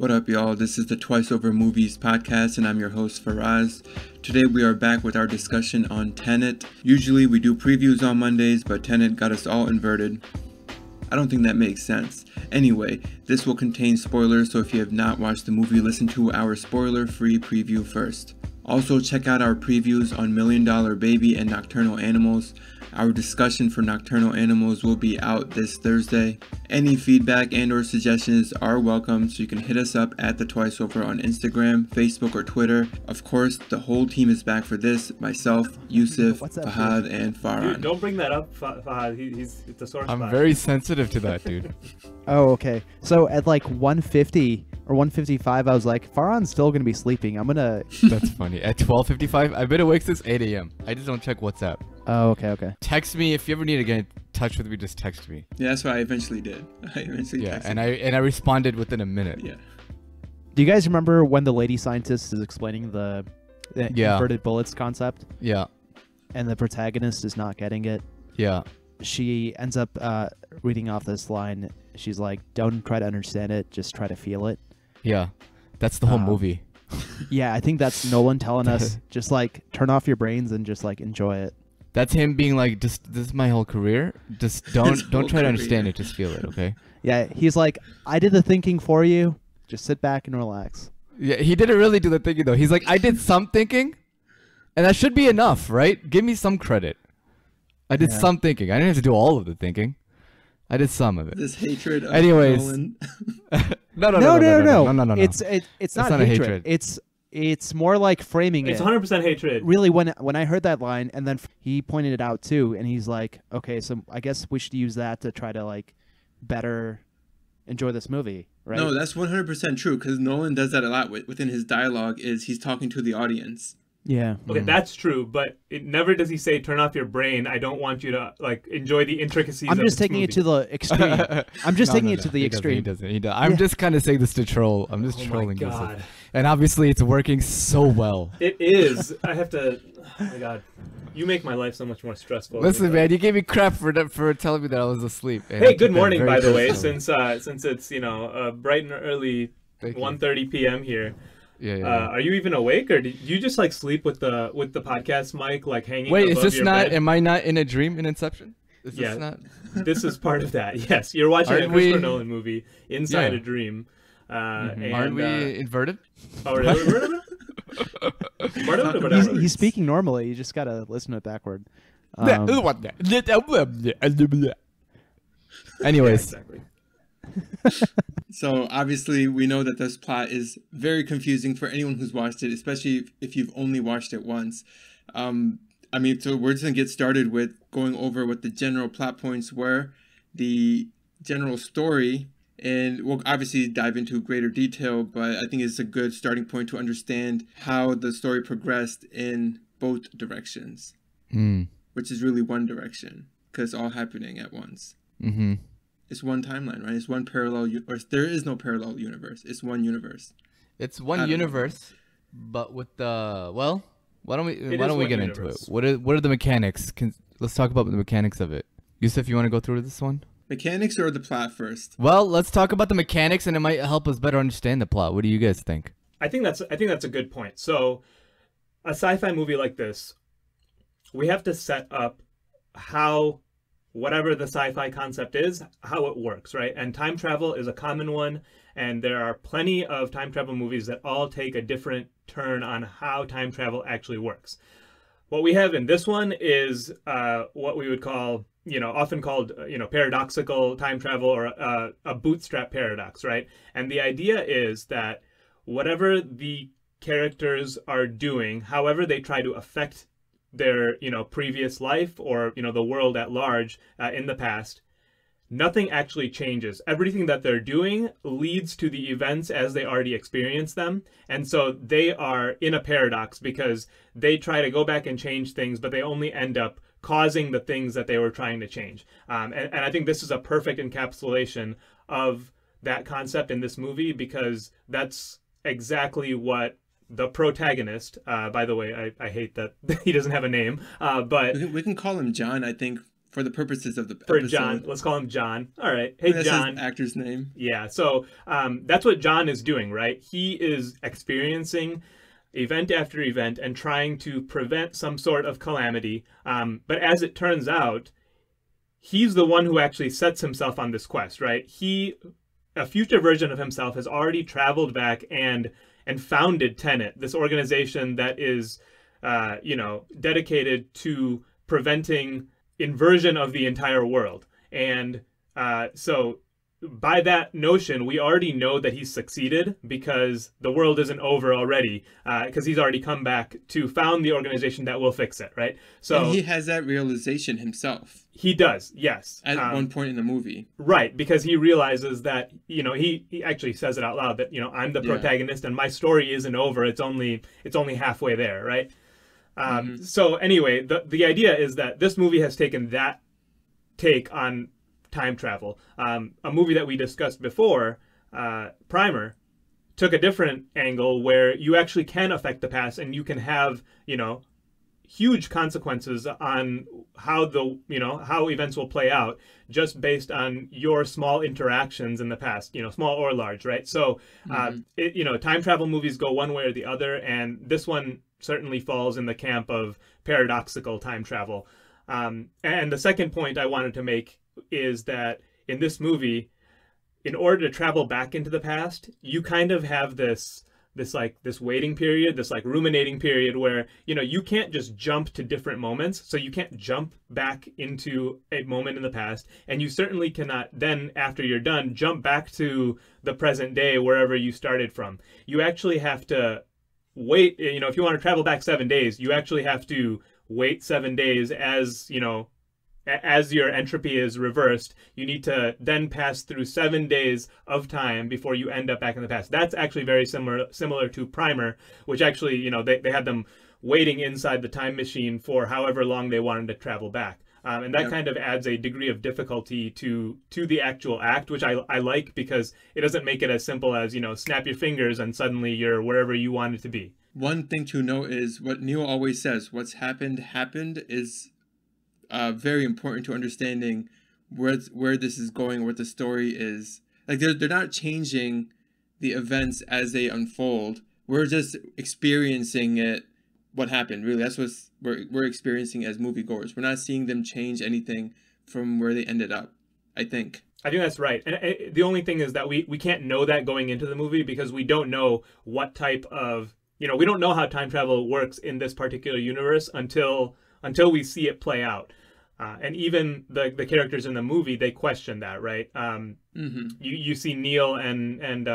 What up, y'all? This is the Twice Over Movies podcast, and I'm your host, Faraz. Today we are back with our discussion on Tenet. Usually we do previews on Mondays, but Tenet got us all inverted. I don't think that makes sense. Anyway, this will contain spoilers, so if you have not watched the movie, listen to our spoiler-free preview first. Also, check out our previews on Million Dollar Baby and Nocturnal Animals. Our discussion for Nocturnal Animals will be out this Thursday. Any feedback and or suggestions are welcome, so you can hit us up at The Twice Over on Instagram, Facebook, or Twitter. Of course, the whole team is back for this. Myself, Yusuf, Fahad, and Farhan. Dude, don't bring that up, Fahad. It's a sore spot. I'm very sensitive to that, dude. Oh, okay. So at like 1:50 or 1:55, I was like, Farhan's still going to be sleeping. I'm going to... That's funny. At 12:55, I've been awake since 8 a.m. I just don't check WhatsApp. Oh, okay. Text me if you ever need to get in touch with me. Just text me. Yeah, that's what I eventually did. Yeah, and I responded within a minute. Yeah. Do you guys remember when the lady scientist is explaining the inverted bullets concept? Yeah. And the protagonist is not getting it? Yeah. She ends up reading off this line. She's like, don't try to understand it, just try to feel it. Yeah. That's the whole movie. Yeah, I think that's Nolan telling us, just like, turn off your brains and just like enjoy it. That's him being like, this is my whole career. Just don't try to understand it, just feel it, okay? Yeah, he's like, I did the thinking for you. Just sit back and relax. Yeah, he didn't really do the thinking though. He's like, I did some thinking, and that should be enough, right? Give me some credit. I did some thinking. I didn't have to do all of the thinking. I did some of it. This hatred of Anyways. Nolan. No. It's not hatred. It's more like framing it. It's 100% hatred. Really, when I heard that line, and then he pointed it out too, and he's like, okay, so I guess we should use that to try to like better enjoy this movie, right? No, that's 100% true, because Nolan does that a lot within his dialogue, is he's talking to the audience. Yeah. Okay, that's true, but never does he say, turn off your brain. I don't want you to like enjoy the intricacies I'm of just this taking movie. it to the extreme. I'm just taking it to the He extreme. doesn't. I'm just kind of saying this to troll. I'm just trolling my God. this. And obviously it's working so well. It is. I have to... Oh my God. You make my life so much more stressful. Listen, man, you gave me crap for telling me that I was asleep. Hey, good morning, by the way, since it's, bright and early 1:30 p.m. here. Yeah. Are you even awake, or did you just like sleep with the podcast mic like hanging? Wait, above is this your not? bed? Am I not in a dream in Inception? Is Yeah. this not? This is part of that. Yes, you're watching a Christopher Nolan movie inside a dream. Aren't we inverted? Oh, really? He's speaking normally. You just gotta listen to it backward. Anyways. Yeah, exactly. So obviously we know that this plot is very confusing for anyone who's watched it, especially if you've only watched it once. So we're just gonna get started with going over what the general plot points were, the general story, and we'll obviously dive into greater detail, but I think it's a good starting point to understand how the story progressed in both directions, which is really one direction, because it's all happening at once. Mm-hmm. It's one timeline, right? It's one parallel, or there is no parallel universe. It's one universe. It's one universe, but with the why don't we get into it? What are the mechanics? Let's talk about the mechanics of it. Yusuf, you want to go through this one? Mechanics or the plot first? Well, let's talk about the mechanics, and it might help us better understand the plot. What do you guys think? I think that's a good point. So, a sci-fi movie like this, we have to set up how whatever the sci-fi concept is, how it works, right? And time travel is a common one, and there are plenty of time travel movies that all take a different turn on how time travel actually works. What we have in this one is what we would call, often called, paradoxical time travel, or a bootstrap paradox, right? And the idea is that whatever the characters are doing, however they try to affect their previous life, or the world at large in the past, nothing actually changes. Everything that they're doing leads to the events as they already experience them, and so they are in a paradox because they try to go back and change things, but they only end up causing the things that they were trying to change. And I think this is a perfect encapsulation of that concept in this movie, because that's exactly what the protagonist, by the way, I hate that he doesn't have a name, but we can call him John, I think, for the purposes of the For episode. John, let's call him John. All right. Hey, That's John. his actor's name. Yeah, so that's what John is doing, right? He is experiencing event after event and trying to prevent some sort of calamity. But as it turns out, he's the one who actually sets himself on this quest, right? A future version of himself, has already traveled back and founded Tenet, this organization that is, dedicated to preventing inversion of the entire world. And so by that notion, we already know that he's succeeded because the world isn't over already, because he's already come back to found the organization that will fix it, right? So and he has that realization himself. He does, yes. At one point in the movie. Right, because he realizes that, he actually says it out loud that, I'm the protagonist and my story isn't over. It's only halfway there, right? So anyway, the idea is that this movie has taken that take on time travel. A movie that we discussed before, Primer, took a different angle where you actually can affect the past and you can have, huge consequences on how how events will play out just based on your small interactions in the past, small or large, right? So, time travel movies go one way or the other, and this one certainly falls in the camp of paradoxical time travel. And the second point I wanted to make is that in this movie, in order to travel back into the past, you kind of have this waiting period, this ruminating period where, you can't just jump to different moments. So you can't jump back into a moment in the past. And you certainly cannot then, after you're done, jump back to the present day, wherever you started from. You actually have to wait, if you want to travel back 7 days, you actually have to wait 7 days as your entropy is reversed. You need to then pass through 7 days of time before you end up back in the past. That's actually very similar to Primer, which actually, they had them waiting inside the time machine for however long they wanted to travel back. And that kind of adds a degree of difficulty to the actual act, which I like, because it doesn't make it as simple as, snap your fingers and suddenly you're wherever you want it to be. One thing to note is what Neil always says, what's happened is very important to understanding where this is going, what the story is. Like they're not changing the events as they unfold. We're just experiencing it, what happened. Really, that's what we're experiencing as moviegoers. We're not seeing them change anything from where they ended up, I think. I think that's right. And the only thing is that we can't know that going into the movie, because we don't know what type of, we don't know how time travel works in this particular universe until we see it play out. And even the characters in the movie, they question that, right? You see Neil and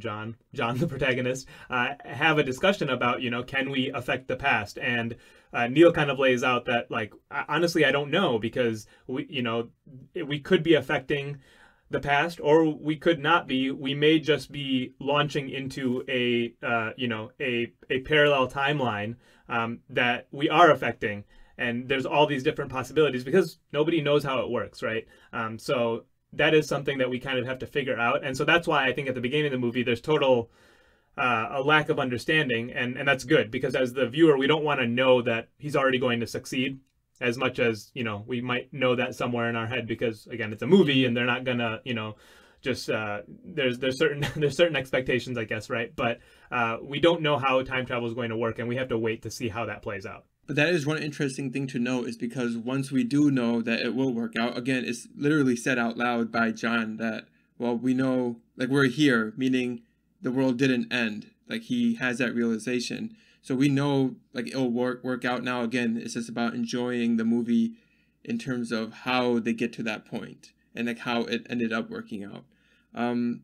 John, the protagonist, have a discussion about, can we affect the past? And Neil kind of lays out that, honestly, I don't know, because we could be affecting the past, or we could not be. We may just be launching into a parallel timeline that we are affecting. And there's all these different possibilities because nobody knows how it works, right? So that is something that we kind of have to figure out. And so that's why I think at the beginning of the movie, there's total a lack of understanding. And that's good, because as the viewer, we don't want to know that he's already going to succeed as much as, we might know that somewhere in our head, because, again, it's a movie and they're not going to, just there's certain expectations, I guess, right? But we don't know how time travel is going to work, and we have to wait to see how that plays out. But that is one interesting thing to note, is because once we do know that it will work out, again, it's literally said out loud by John that, well, we know, we're here, meaning the world didn't end. He has that realization. So we know, it'll work out now. Again, it's just about enjoying the movie in terms of how they get to that point and, how it ended up working out.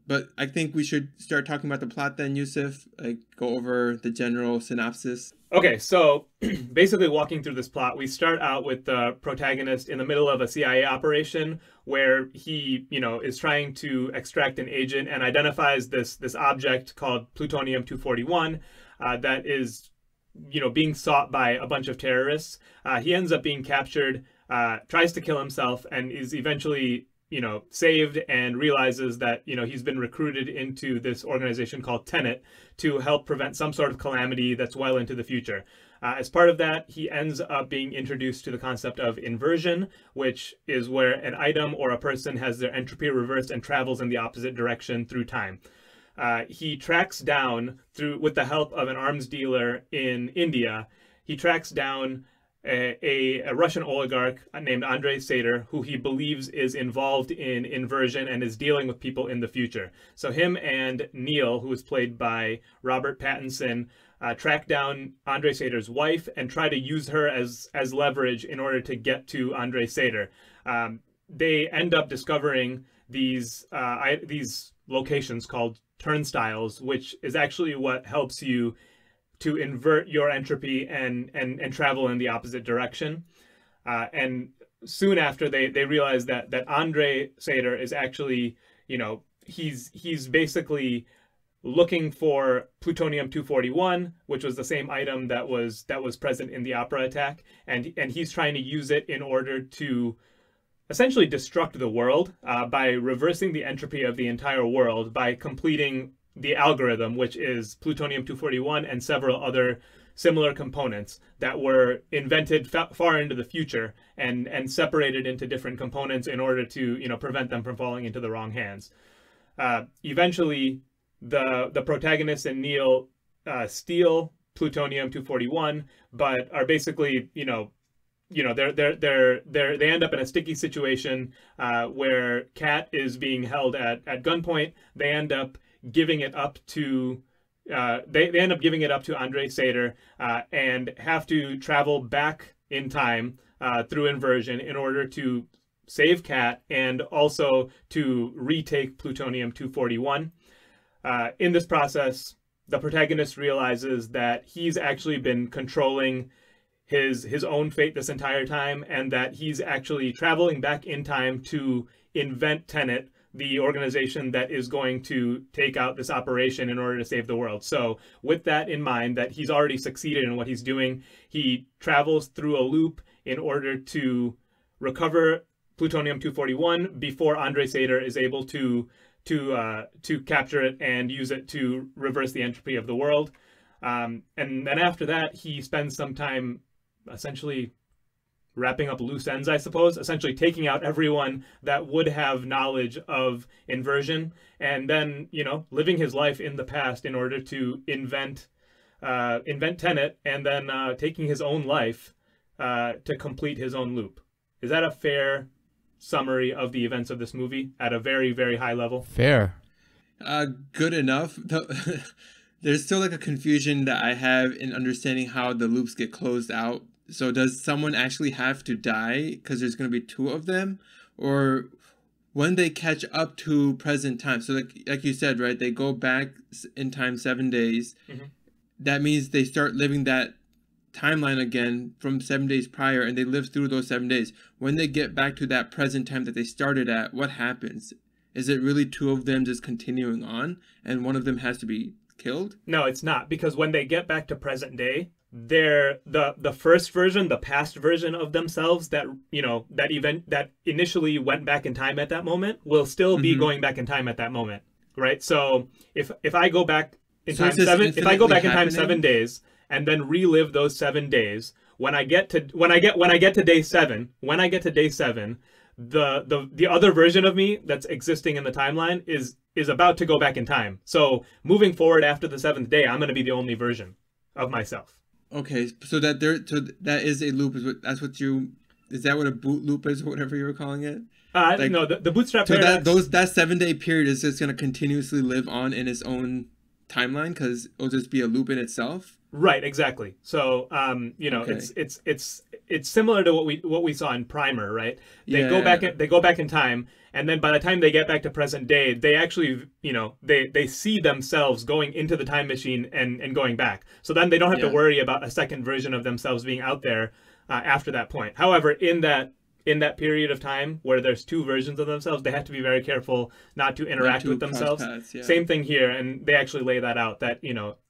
But I think we should start talking about the plot then, Yusuf. Go over the general synopsis. Okay, so basically walking through this plot, we start out with the protagonist in the middle of a CIA operation where he, is trying to extract an agent and identifies this object called plutonium-241 that is, being sought by a bunch of terrorists. He ends up being captured, tries to kill himself, and is eventually, saved, and realizes that, he's been recruited into this organization called Tenet to help prevent some sort of calamity that's well into the future. As part of that, he ends up being introduced to the concept of inversion, which is where an item or a person has their entropy reversed and travels in the opposite direction through time. He tracks down, with the help of an arms dealer in India, he tracks down a Russian oligarch named Andrei Sater, who he believes is involved in inversion and is dealing with people in the future. So him and Neil, who is played by Robert Pattinson, track down Andrei Sater's wife and try to use her as leverage in order to get to Andrei Sater. They end up discovering these locations called turnstiles, which is actually what helps you to invert your entropy and travel in the opposite direction. And soon after, they realize that Andrei Sater is actually, he's basically looking for plutonium-241, which was the same item that was present in the opera attack, and he's trying to use it in order to essentially destruct the world by reversing the entropy of the entire world by completing the algorithm, which is plutonium-241 and several other similar components that were invented far into the future and separated into different components in order to prevent them from falling into the wrong hands. Eventually, the protagonist and Neil steal plutonium-241, but are basically they end up in a sticky situation where Kat is being held at gunpoint. They end up giving it up to they end up giving it up to Andrei Sater and have to travel back in time through inversion in order to save Kat and also to retake plutonium-241. In this process, the protagonist realizes that he's actually been controlling his own fate this entire time, and that he's actually traveling back in time to invent Tenet, the organization that is going to take out this operation in order to save the world. So with that in mind, that he's already succeeded in what he's doing, he travels through a loop in order to recover plutonium-241 before Andrei Sater is able to capture it and use it to reverse the entropy of the world. And then after that, he spends some time essentially wrapping up loose ends, I suppose, essentially taking out everyone that would have knowledge of inversion, and then, living his life in the past in order to invent Tenet, and then taking his own life to complete his own loop. Is that a fair summary of the events of this movie at a very, very high level? Fair. Good enough. There's still like a confusion that I have in understanding how the loops get closed out. So does someone actually have to die because there's going to be two of them? Or when they catch up to present time, so like you said, right, they go back in time 7 days. Mm-hmm. That means they start living that timeline again from 7 days prior, and they live through those 7 days. When they get back to that present time that they started at, what happens? Is it really two of them just continuing on, and one of them has to be killed? No, it's not, because when they get back to present day, they're the first version, the past version of themselves that that initially went back in time at that moment will still be going back in time at that moment, right? So if I go back in time 7 days and then relive those 7 days, when I get to day 7, the other version of me that's existing in the timeline is about to go back in time. So moving forward after the 7th day, I'm going to be the only version of myself. Okay, so that is a loop. Is that what a boot loop is, or whatever you were calling it? No, the bootstrap paradox. That 7 day period is just going to continuously live on in its own timeline because it'll just be a loop in itself. Right, exactly. So, okay. It's similar to what we saw in Primer, right? They go back in time, and then by the time they get back to present day, they actually, they see themselves going into the time machine and going back. So then they don't have to worry about a second version of themselves being out there after that point. However, in that period of time where there's two versions of themselves, they have to be very careful not to interact with themselves. Paths, yeah. Same thing here, and they actually lay that out, that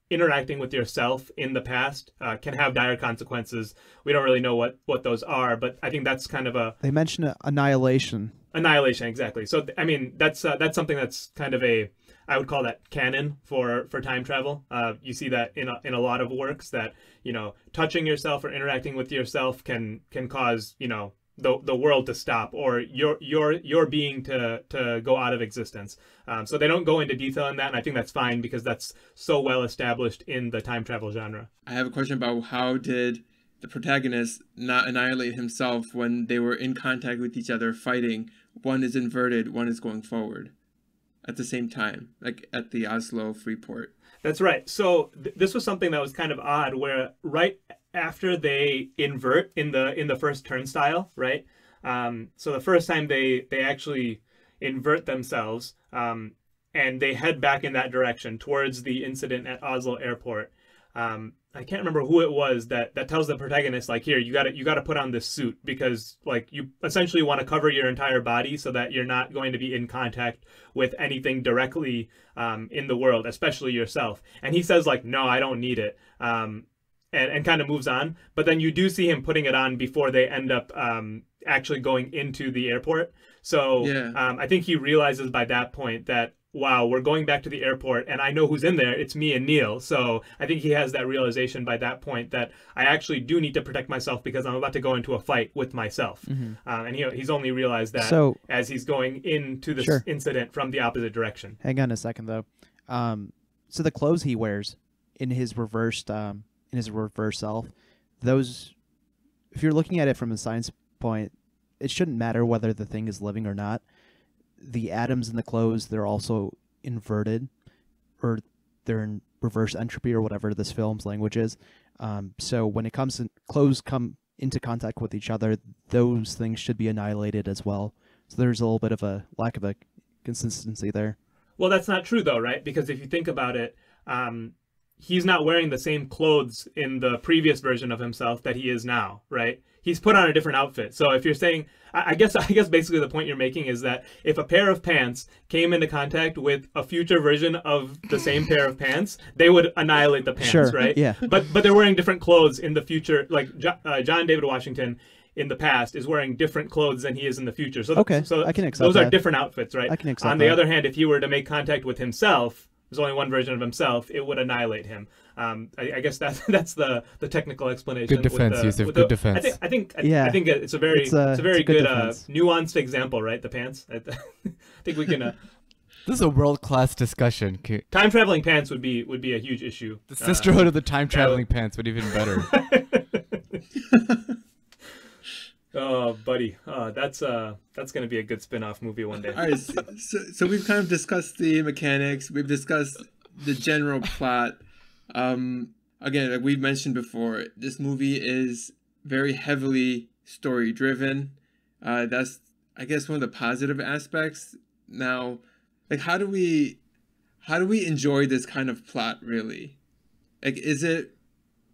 interacting with yourself in the past can have dire consequences. We don't really know what those are, but I think that's kind of a They mention annihilation. annihilation, exactly. So I mean, that's something that's kind of I would call that canon for time travel. You see that in a lot of works that, you know, touching yourself or interacting with yourself can cause, you know, the world to stop, or your being to go out of existence. So they don't go into detail in that, and I think that's fine because that's so well established in the time travel genre. I have a question about how did the protagonist not annihilate himself when they were in contact with each other fighting? One is inverted, one is going forward at the same time, like at the Oslo Freeport. That's right. So this was something that was kind of odd, where right after they invert in the first turnstile, right? So the first time they actually invert themselves, and they head back in that direction towards the incident at Oslo Airport. I can't remember who it was that tells the protagonist, like, here, you gotta put on this suit because, like, you essentially want to cover your entire body so that you're not going to be in contact with anything directly in the world, especially yourself. And he says, like, no, I don't need it. And kind of moves on. But then you do see him putting it on before they end up actually going into the airport. So Yeah. I think he realizes by that point that, wow, we're going back to the airport and I know who's in there. It's me and Neil. So I think he has that realization by that point that I actually do need to protect myself because I'm about to go into a fight with myself. And he's only realized that as he's going into this incident from the opposite direction. Hang on a second, though. So the clothes he wears in his reversed self, those, if you're looking at it from a science point, it shouldn't matter whether the thing is living or not. The atoms in the clothes, they're also inverted, or they're in reverse entropy, or whatever this film's language is. So when it comes to clothes come into contact with each other, those things should be annihilated as well. So there's a little bit of a lack of a consistency there. Well, that's not true though, right? Because if you think about it, he's not wearing the same clothes in the previous version of himself that he is now, right? He's put on a different outfit. So if you're saying, I guess basically the point you're making is that if a pair of pants came into contact with a future version of the same pair of pants, they would annihilate the pants, right? Yeah. But they're wearing different clothes in the future. Like John David Washington in the past is wearing different clothes than he is in the future. So so I can accept those that. are different outfits, right? I can accept On the other hand, if he were to make contact with himself, there's only one version of himself, it would annihilate him. I guess that's the technical explanation. Good defense, Yusuf. Good defense. I think it's a very good nuanced example, right? The pants. I think we can. This is a world-class discussion. Time traveling pants would be a huge issue. The sisterhood of the time traveling pants would even better. Oh, buddy, that's gonna be a good spin-off movie one day. All right, so we've kind of discussed the mechanics. We've discussed the general plot. Again, like we've mentioned before, this movie is very heavily story-driven. That's, I guess, one of the positive aspects. Now, like, how do we enjoy this kind of plot, really? Like, is it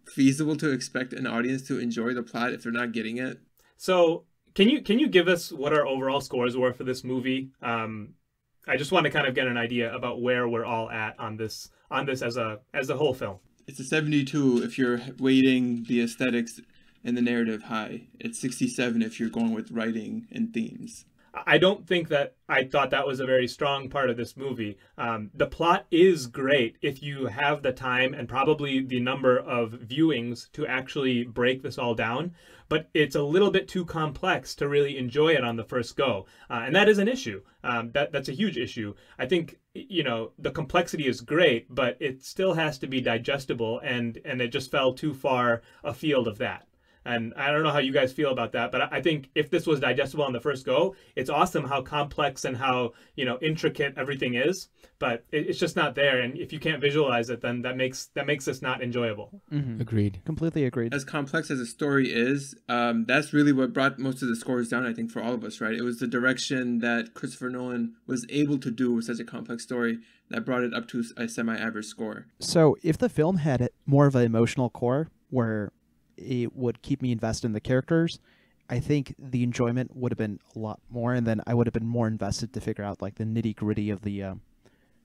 feasible to expect an audience to enjoy the plot if they're not getting it? So can you give us what our overall scores were for this movie? I just want to kind of get an idea about where we're all at on this as a whole film. It's a 72 if you're weighting the aesthetics and the narrative high. It's 67 if you're going with writing and themes. I don't think that I thought that was a very strong part of this movie. The plot is great if you have the time and probably the number of viewings to actually break this all down, but it's a little bit too complex to really enjoy it on the first go. And that is an issue. That's a huge issue. I think, you know, the complexity is great, but it still has to be digestible, and it just fell too far afield of that. And I don't know how you guys feel about that, but I think if this was digestible on the first go, it's awesome how complex and how, you know, intricate everything is, but it's just not there. And if you can't visualize it, then that makes this not enjoyable. Mm-hmm. Agreed. Completely agreed. As complex as a story is, that's really what brought most of the scores down, I think, for all of us, right? It was the direction that Christopher Nolan was able to do with such a complex story that brought it up to a semi-average score. So if the film had more of an emotional core where it would keep me invested in the characters, I think the enjoyment would have been a lot more, and then I would have been more invested to figure out like the nitty gritty of the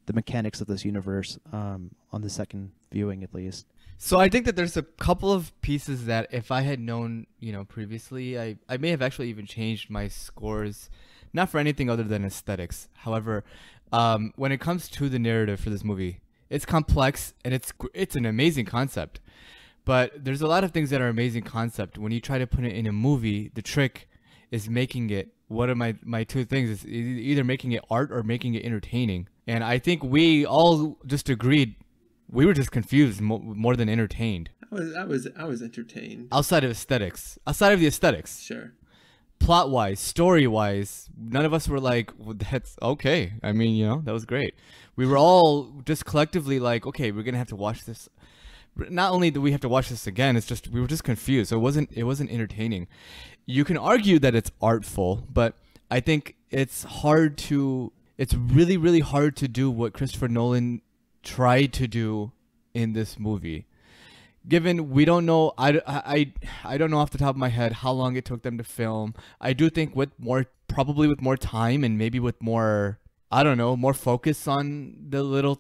the mechanics of this universe on the second viewing, at least. So I think that there's a couple of pieces that if I had known, previously, I may have actually even changed my scores, not for anything other than aesthetics. However, when it comes to the narrative for this movie, it's complex and it's an amazing concept. But there's a lot of things that are amazing concept. When you try to put it in a movie, the trick is making it, what are my two things, is either making it art or making it entertaining. And I think we all just agreed, we were just confused more than entertained. I was entertained. Outside of the aesthetics. Sure. Plot-wise, story-wise, none of us were like, well, that's okay. I mean, that was great. We were all just collectively like, okay, we're going to have to watch this. Not only do we have to watch this again, it's just we were just confused. So it wasn't entertaining. You can argue that it's artful, but I think it's really, really hard to do what Christopher Nolan tried to do in this movie. Given we don't know, I don't know off the top of my head how long it took them to film. I do think probably with more time and maybe with more, I don't know, more focus on the little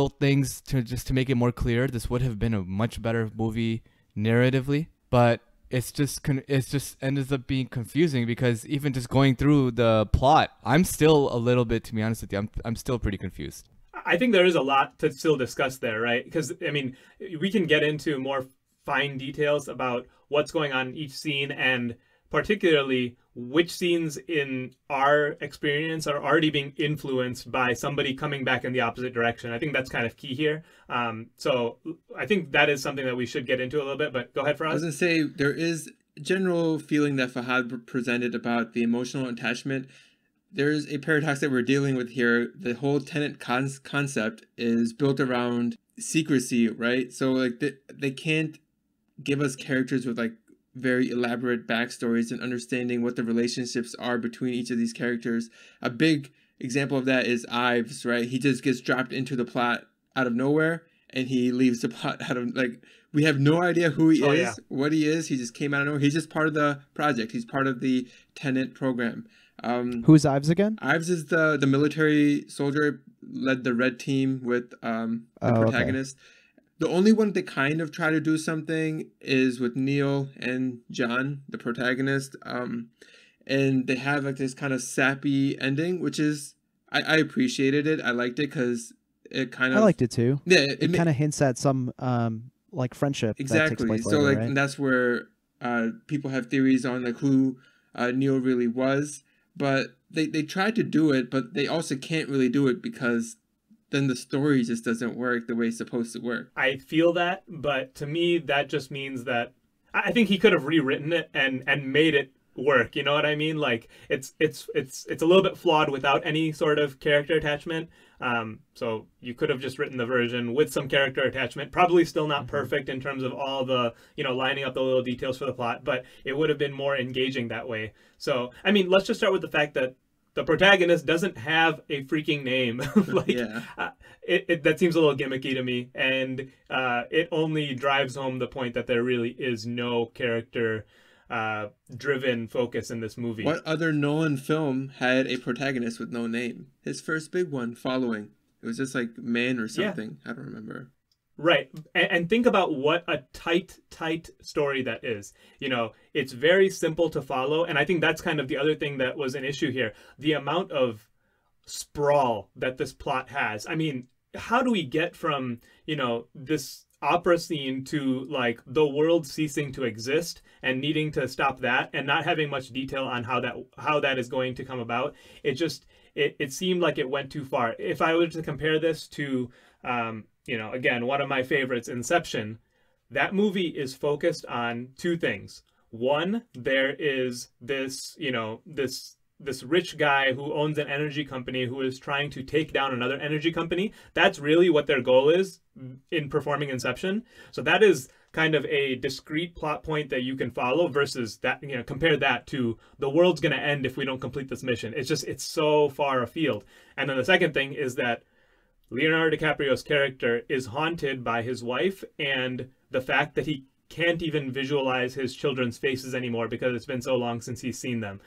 things to make it more clear, this would have been a much better movie narratively. But it just ends up being confusing because even just going through the plot, I'm still a little bit, to be honest with you, I'm still pretty confused. I think there is a lot to still discuss there, right? Because, I mean, we can get into more fine details about what's going on in each scene and particularly which scenes in our experience are already being influenced by somebody coming back in the opposite direction. I think that's kind of key here. So I think that is something that we should get into a little bit, but go ahead, Faraz. I was going to say, there is a general feeling that Fahad presented about the emotional attachment. There's a paradox that we're dealing with here. The whole Tenet concept is built around secrecy, right? So like they can't give us characters with like very elaborate backstories and understanding what the relationships are between each of these characters. A big example of that is Ives, right? He just gets dropped into the plot out of nowhere and he leaves the plot out of, like, we have no idea who he is, yeah. what he is. He just came out of nowhere. He's just part of the project. He's part of the Tenet program. Who's Ives again? Ives is the military soldier, led the red team with the protagonist. Okay. The only one they kind of try to do something is with Neil and John, the protagonist. And they have like this kind of sappy ending, which is, I appreciated it. I liked it because it kind of... I liked it too. Yeah. It kind of hints at some like friendship. Exactly. That takes place So later, like, right? and that's where people have theories on like who Neil really was. But they tried to do it, but they also can't really do it because then the story just doesn't work the way it's supposed to work. I feel that, but to me, that just means that I think he could have rewritten it and made it work. You know what I mean? Like it's a little bit flawed without any sort of character attachment. So you could have just written the version with some character attachment, probably still not perfect in terms of all the, lining up the little details for the plot, but it would have been more engaging that way. So, I mean, let's just start with the fact that the protagonist doesn't have a freaking name. That seems a little gimmicky to me. And it only drives home the point that there really is no character driven focus in this movie. What other Nolan film had a protagonist with no name? His first big one, Following. It was just like Man or something. Yeah. I don't remember. Right. And think about what a tight story that is. It's very simple to follow. And I think that's kind of the other thing that was an issue here. The amount of sprawl that this plot has. I mean, how do we get from, this opera scene to like the world ceasing to exist and needing to stop that and not having much detail on how that is going to come about? It seemed like it went too far. If I were to compare this to, again, one of my favorites, Inception, that movie is focused on two things. One, there is this rich guy who owns an energy company who is trying to take down another energy company. That's really what their goal is in performing Inception. So that is kind of a discrete plot point that you can follow versus that, compare that to the world's going to end if we don't complete this mission. It's so far afield. And then the second thing is that Leonardo DiCaprio's character is haunted by his wife and the fact that he can't even visualize his children's faces anymore because it's been so long since he's seen them.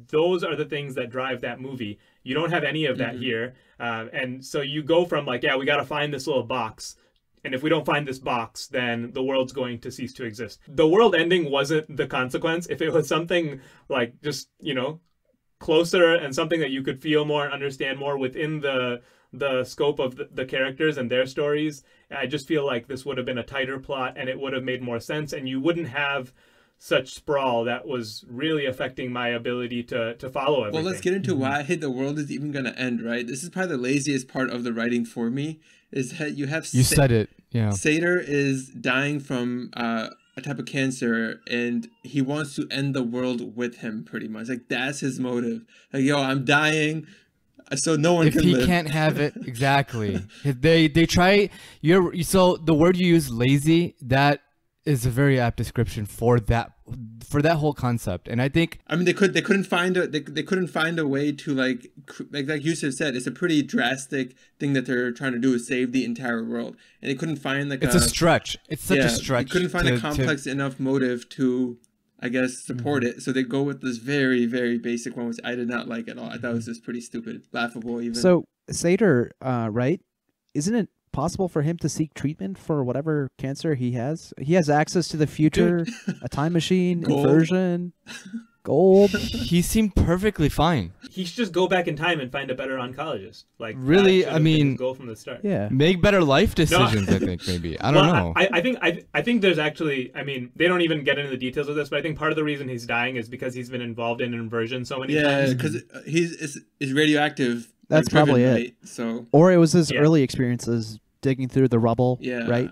Those are the things that drive that movie. You don't have any of that here. And so you go from like, yeah, we got to find this little box. And if we don't find this box, then the world's going to cease to exist. The world ending wasn't the consequence. If it was something like just, you know, closer and something that you could feel more and understand more within the scope of the characters and their stories, I just feel like this would have been a tighter plot and it would have made more sense, and you wouldn't have such sprawl that was really affecting my ability to follow everything. Well, let's get into why the world is even going to end, right? This is probably the laziest part of the writing for me, is that you have... You said it, yeah. Sator is dying from a type of cancer, and he wants to end the world with him, pretty much. Like, that's his motive. Like, yo, I'm dying, so no one can live. If he can't have it, exactly. They try... So the word you use, lazy, that is a very apt description for that whole concept. And I think, I mean, they couldn't find a way to like Yusuf said, it's a pretty drastic thing that they're trying to do, is save the entire world, and they couldn't find like it's a stretch. It's such a stretch. They couldn't find a complex enough motive to, I guess, support it. So they go with this very, very basic one, which I did not like at all. I thought it was just pretty stupid, laughable even. So Sator, right? Isn't it possible for him to seek treatment for whatever cancer he has? He has access to the future, a time machine, inversion, gold. He seemed perfectly fine. He should just go back in time and find a better oncologist. Like, really, I mean, go from the start. Yeah, make better life decisions. I think maybe I don't know. I think there's actually. I mean, they don't even get into the details of this, but I think part of the reason he's dying is because he's been involved in inversion so many times. Yeah, because he's radioactive. That's probably it. Right? So, or it was his early experiences digging through the rubble. Yeah. Right.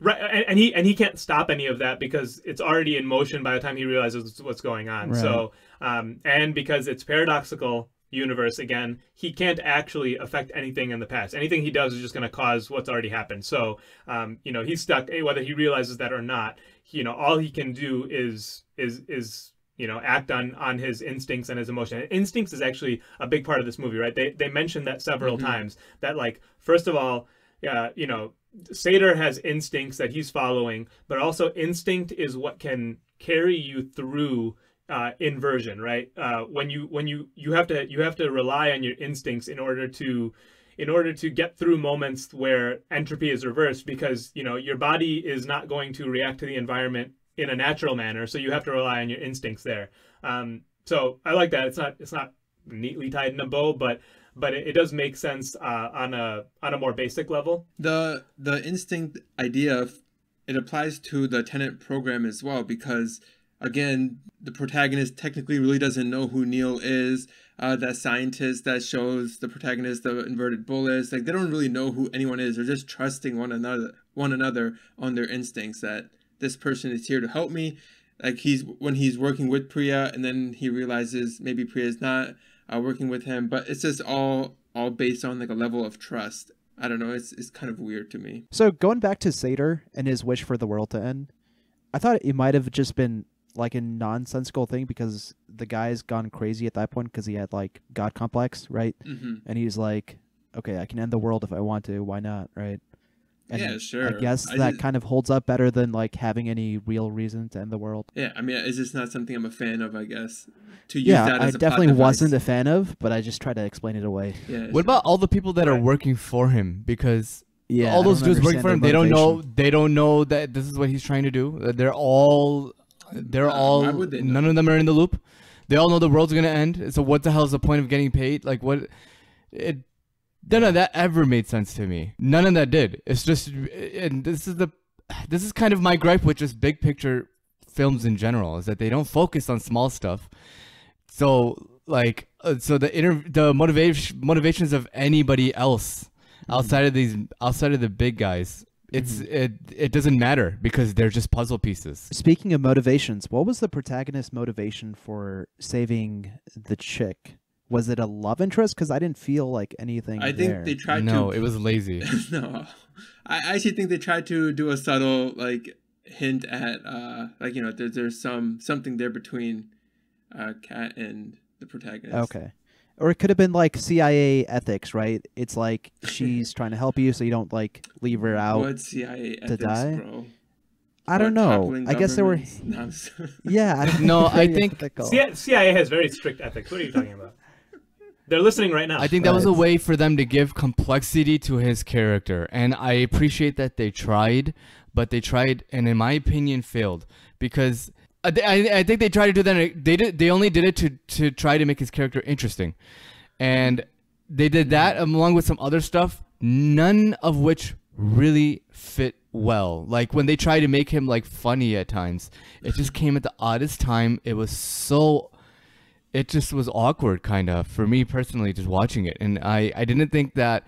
Right, and he can't stop any of that because it's already in motion by the time he realizes what's going on. Right. So, and because it's paradoxical universe again, he can't actually affect anything in the past. Anything he does is just going to cause what's already happened. So, you know, he's stuck. Whether he realizes that or not, you know, all he can do is you know, act on his instincts and his emotion. And instincts is actually a big part of this movie, right? They mentioned that several times. That, like, first of all, you know, Sator has instincts that he's following, but also instinct is what can carry you through inversion, right? When you have to rely on your instincts in order to get through moments where entropy is reversed, because, you know, your body is not going to react to the environment in a natural manner, so you have to rely on your instincts there. So I like that. It's not neatly tied in a bow, but it does make sense on a more basic level. The instinct idea, it applies to the Tenet program as well, because again, the protagonist technically really doesn't know who Neil is. That scientist that shows the protagonist the inverted bullets, like, they don't really know who anyone is. They're just trusting one another on their instincts, that this person is here to help me. Like, when he's working with Priya, and then he realizes maybe Priya's not working with him, but it's just all based on like a level of trust. I don't know, it's kind of weird to me. So going back to Sator and his wish for the world to end, I thought it might have just been like a nonsensical thing because the guy's gone crazy at that point because he had like God complex, right? And he's like, okay, I can end the world if I want to, why not, right? And yeah, sure. I guess that kind of holds up better than like having any real reason to end the world. Yeah, I mean, it's just not something I'm a fan of, I guess. To use that as I a definitely plot wasn't device. a fan of, but I just try to explain it away. Yeah, What about all the people that are working for him? Because all I those don't dudes working for him, understand they don't know that this is what he's trying to do. They're all why would they know? none of them are in the loop. They all know the world's gonna end. So what the hell is the point of getting paid? Like, what? None of that ever made sense to me. None of that did. It's just, and this is kind of my gripe with just big picture films in general, is that they don't focus on small stuff. So like, the motivations of anybody else outside of the big guys, it doesn't matter because they're just puzzle pieces. Speaking of motivations, what was the protagonist's motivation for saving the chick? Was it a love interest? Because I didn't feel like anything I think they tried to... No, it was lazy. No. I actually think they tried to do a subtle, like, hint at, like, you know, there's something there between Kat and the protagonist. Okay. Or it could have been, like, CIA ethics, right? It's like she's trying to help you so you don't, like, leave her out What CIA ethics, die? bro? I don't know. toppling I guess there were. governments? No, I'm s- Yeah. I don't No, know. I think- CIA has very strict ethics. What are you talking about? They're listening right now. I think that was a Right. way for them to give complexity to his character, and I appreciate that they tried, but they tried, and in my opinion, failed because I think they tried to do that. And they only did it to try to make his character interesting, and they did that along with some other stuff, none of which really fit well. Like when they tried to make him like funny at times, it just came at the oddest time. It just was awkward kind of for me personally just watching it, and I didn't think that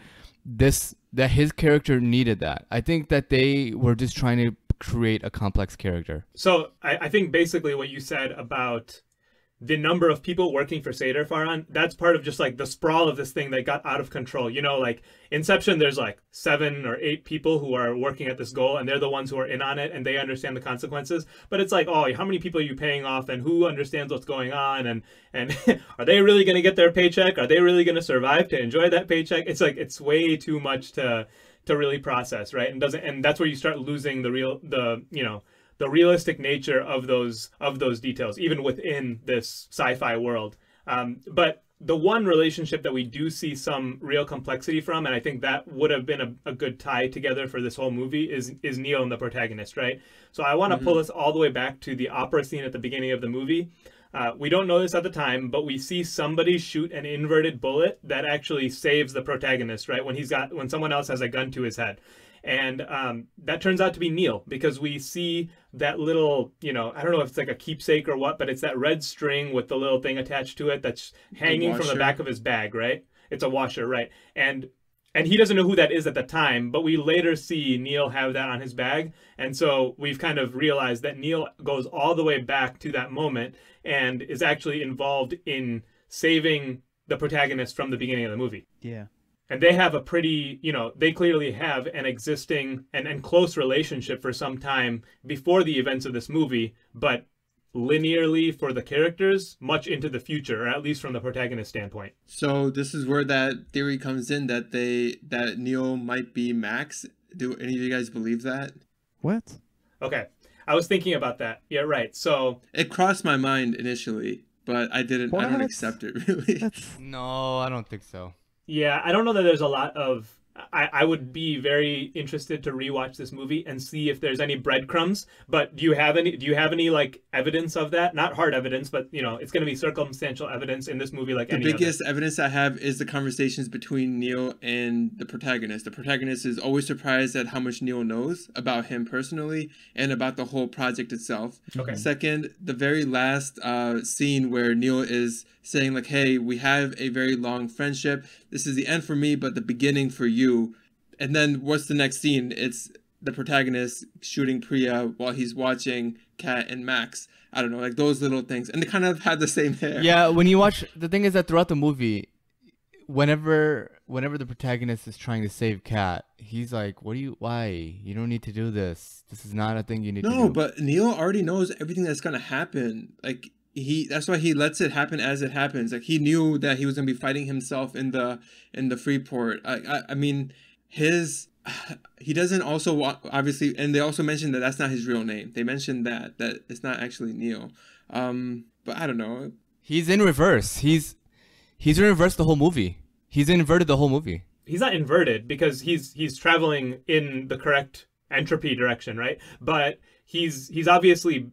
his character needed that. I think that they were just trying to create a complex character. So I think basically what you said about the number of people working for Seder Farhan, that's part of just like the sprawl of this thing that got out of control. You know, like Inception, there's like 7 or 8 people who are working at this goal, and they're the ones who are in on it, and they understand the consequences. But it's like, oh, how many people are you paying off, and who understands what's going on, and are they really going to get their paycheck? Are they really going to survive to enjoy that paycheck? It's like it's way too much to really process, right? And that's where you start losing the realistic nature of those details, even within this sci-fi world. But the one relationship that we do see some real complexity from, and I think that would have been a good tie together for this whole movie, is Neil and the protagonist, right? So I want to pull us all the way back to the opera scene at the beginning of the movie. We don't know this at the time, but we see somebody shoot an inverted bullet that actually saves the protagonist, right? When someone else has a gun to his head. And that turns out to be Neil, because we see that little, I don't know if it's like a keepsake or what, but it's that red string with the little thing attached to it that's hanging from the back of his bag, right? It's a washer, right? And he doesn't know who that is at the time, but we later see Neil have that on his bag. And so we've kind of realized that Neil goes all the way back to that moment and is actually involved in saving the protagonist from the beginning of the movie. Yeah. And they have a pretty, they clearly have an existing and close relationship for some time before the events of this movie, but linearly for the characters, much into the future, or at least from the protagonist standpoint. So this is where that theory comes in that Neo might be Max. Do any of you guys believe that? What? Okay. I was thinking about that. Yeah, right. So it crossed my mind initially, but I don't What? accept it really. No, I don't think so. yeah, I don't know that there's a lot of. I would be very interested to rewatch this movie and see if there's any breadcrumbs. But do you have any like evidence of that? Not hard evidence, but it's going to be circumstantial evidence in this movie. Like The biggest evidence I have is the conversations between Neil and the protagonist. The protagonist is always surprised at how much Neil knows about him personally and about the whole project itself. Okay. Second, the very last scene where Neil is saying like, hey, we have a very long friendship. This is the end for me, but the beginning for you. And then what's the next scene? It's the protagonist shooting Priya while he's watching Kat and Max. I don't know, like those little things. And they kind of had the same hair. Yeah, when you watch, the thing is that throughout the movie, whenever the protagonist is trying to save Kat, he's like, why? You don't need to do this. This is not a thing you need to do. No, but Neil already knows everything that's going to happen. Like, that's why he lets it happen as it happens. Like, he knew that he was going to be fighting himself in the Freeport. I mean, he doesn't also obviously, and they also mentioned that that's not his real name. They mentioned that it's not actually Neil. But I don't know. He's in reverse. He's in reverse the whole movie. He's inverted the whole movie. He's not inverted because he's traveling in the correct entropy direction, right? But he's obviously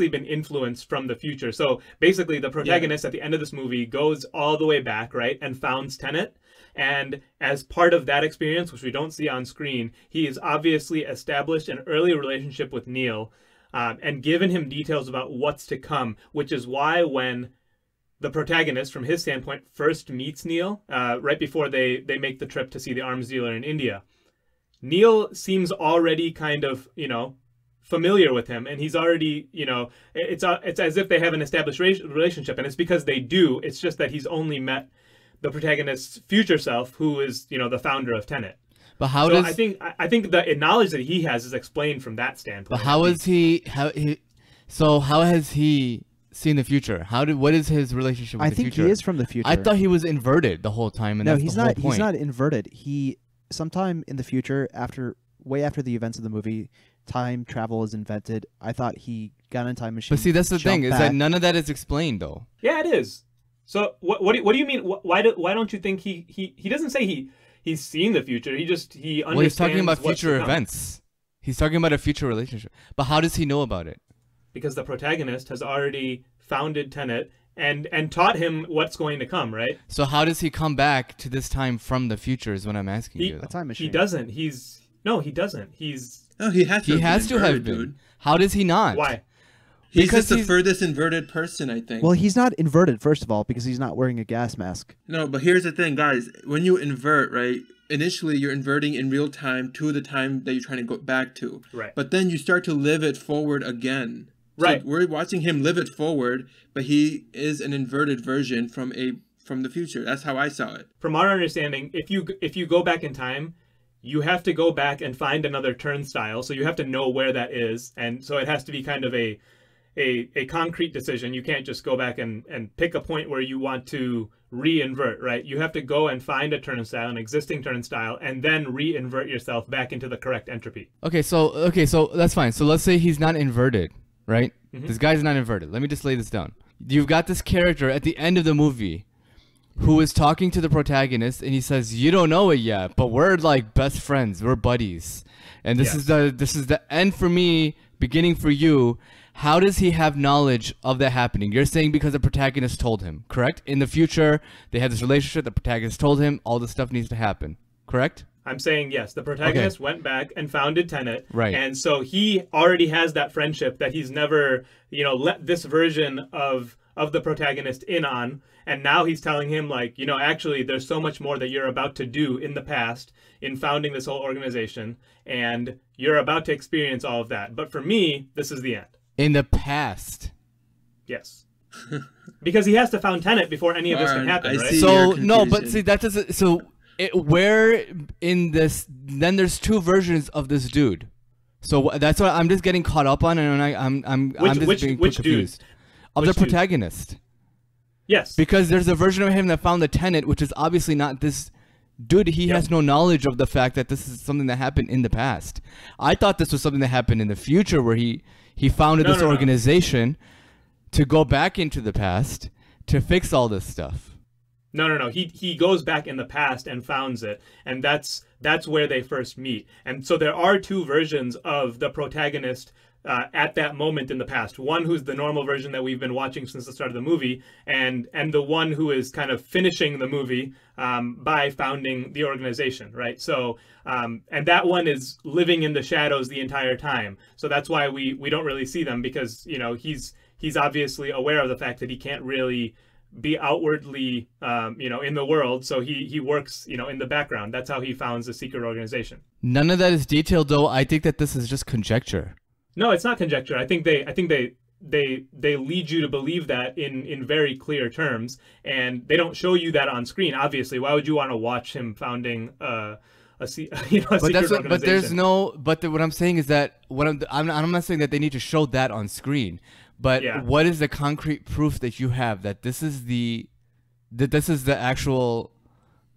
been influenced from the future. So basically the protagonist at the end of this movie goes all the way back, right, and founds Tenet. And as part of that experience, which we don't see on screen, he has obviously established an early relationship with Neil and given him details about what's to come, which is why when the protagonist, from his standpoint, first meets Neil right before they make the trip to see the arms dealer in India, Neil seems already kind of, familiar with him, and he's already, it's as if they have an established relationship, and it's because they do. It's just that he's only met the protagonist's future self, who is, the founder of Tenet. But how so does I think the knowledge that he has is explained from that standpoint. But how has he seen the future? What is his relationship with the future? I think he is from the future. I thought he was inverted the whole time, and no, that's he's the whole not. point. He's not inverted. He sometime in the future, after way after the events of the movie, time travel is invented. I thought he got in a time machine. But see, that's the thing, jumped is back. that none of that is explained, though. Yeah, it is. So what do you mean? Why don't you think he doesn't say he's seen the future? He understands. Well, he's talking about what's to future come. events. He's talking about a future relationship. But how does he know about it? Because the protagonist has already founded Tenet and taught him what's going to come, right? So how does he come back to this time from the future is what I'm asking you. A Though. time machine. He doesn't. He doesn't. No, he has to. He has to have been. dude. How does he not? Why? He's Because just the he's- furthest inverted person, I think. Well, he's not inverted, first of all, because he's not wearing a gas mask. No, but here's the thing, guys. When you invert, right, initially you're inverting in real time to the time that you're trying to go back to. Right. But then you start to live it forward again. Right. So we're watching him live it forward, but he is an inverted version from the future. That's how I saw it. From our understanding, if you go back in time, you have to go back and find another turnstile. So you have to know where that is, and so it has to be kind of a concrete decision. You can't just go back and pick a point where you want to re-invert, right? You have to go and find a turnstile, an existing turnstile, and then re-invert yourself back into the correct entropy. Okay, so that's fine. So let's say he's not inverted, right? Mhm. This guy's not inverted. Let me just lay this down. You've got this character at the end of the movie who is talking to the protagonist, and he says, "You don't know it yet, but we're like best friends. We're buddies, and this is the end for me, beginning for you." How does he have knowledge of that happening? You're saying because the protagonist told him, correct? In the future, they had this relationship. The protagonist told him all this stuff needs to happen, correct? I'm saying yes. The protagonist went back and founded Tenet, Right. And so he already has that friendship that he's never, let this version of the protagonist in on. And now he's telling him, like, actually, there's so much more that you're about to do in the past in founding this whole organization, and you're about to experience all of that. But for me, this is the end. In the past. Yes. Because he has to found Tenet before any of this can happen, I right? see. So your no, but confusion. see that doesn't. So where in this? Then there's two versions of this dude. So that's what I'm just getting caught up on, and I'm just being which confused. dude? Of Which the dude? protagonist, Yes. because there's a version of him that found the Tenet, which is obviously not this dude. He Yep. has no knowledge of the fact that this is something that happened in the past. I thought this was something that happened in the future, where he founded this No. organization to go back into the past to fix all this stuff. No. He goes back in the past and founds it, and that's where they first meet. And so there are two versions of the protagonist at that moment in the past. One who's the normal version that we've been watching since the start of the movie, and the one who is kind of finishing the movie by founding the organization, right? So and that one is living in the shadows the entire time. So that's why we don't really see them, because he's obviously aware of the fact that he can't really be outwardly in the world, so he works in the background. That's how he founds the secret organization. None of that is detailed, though. I think that this is just conjecture. No, it's not conjecture. I think they lead you to believe that in very clear terms, and they don't show you that on screen. Obviously, why would you want to watch him founding a secret organization? But there's no. But what I'm saying is that I'm not saying that they need to show that on screen. But Yeah. what is the concrete proof that you have that this is the actual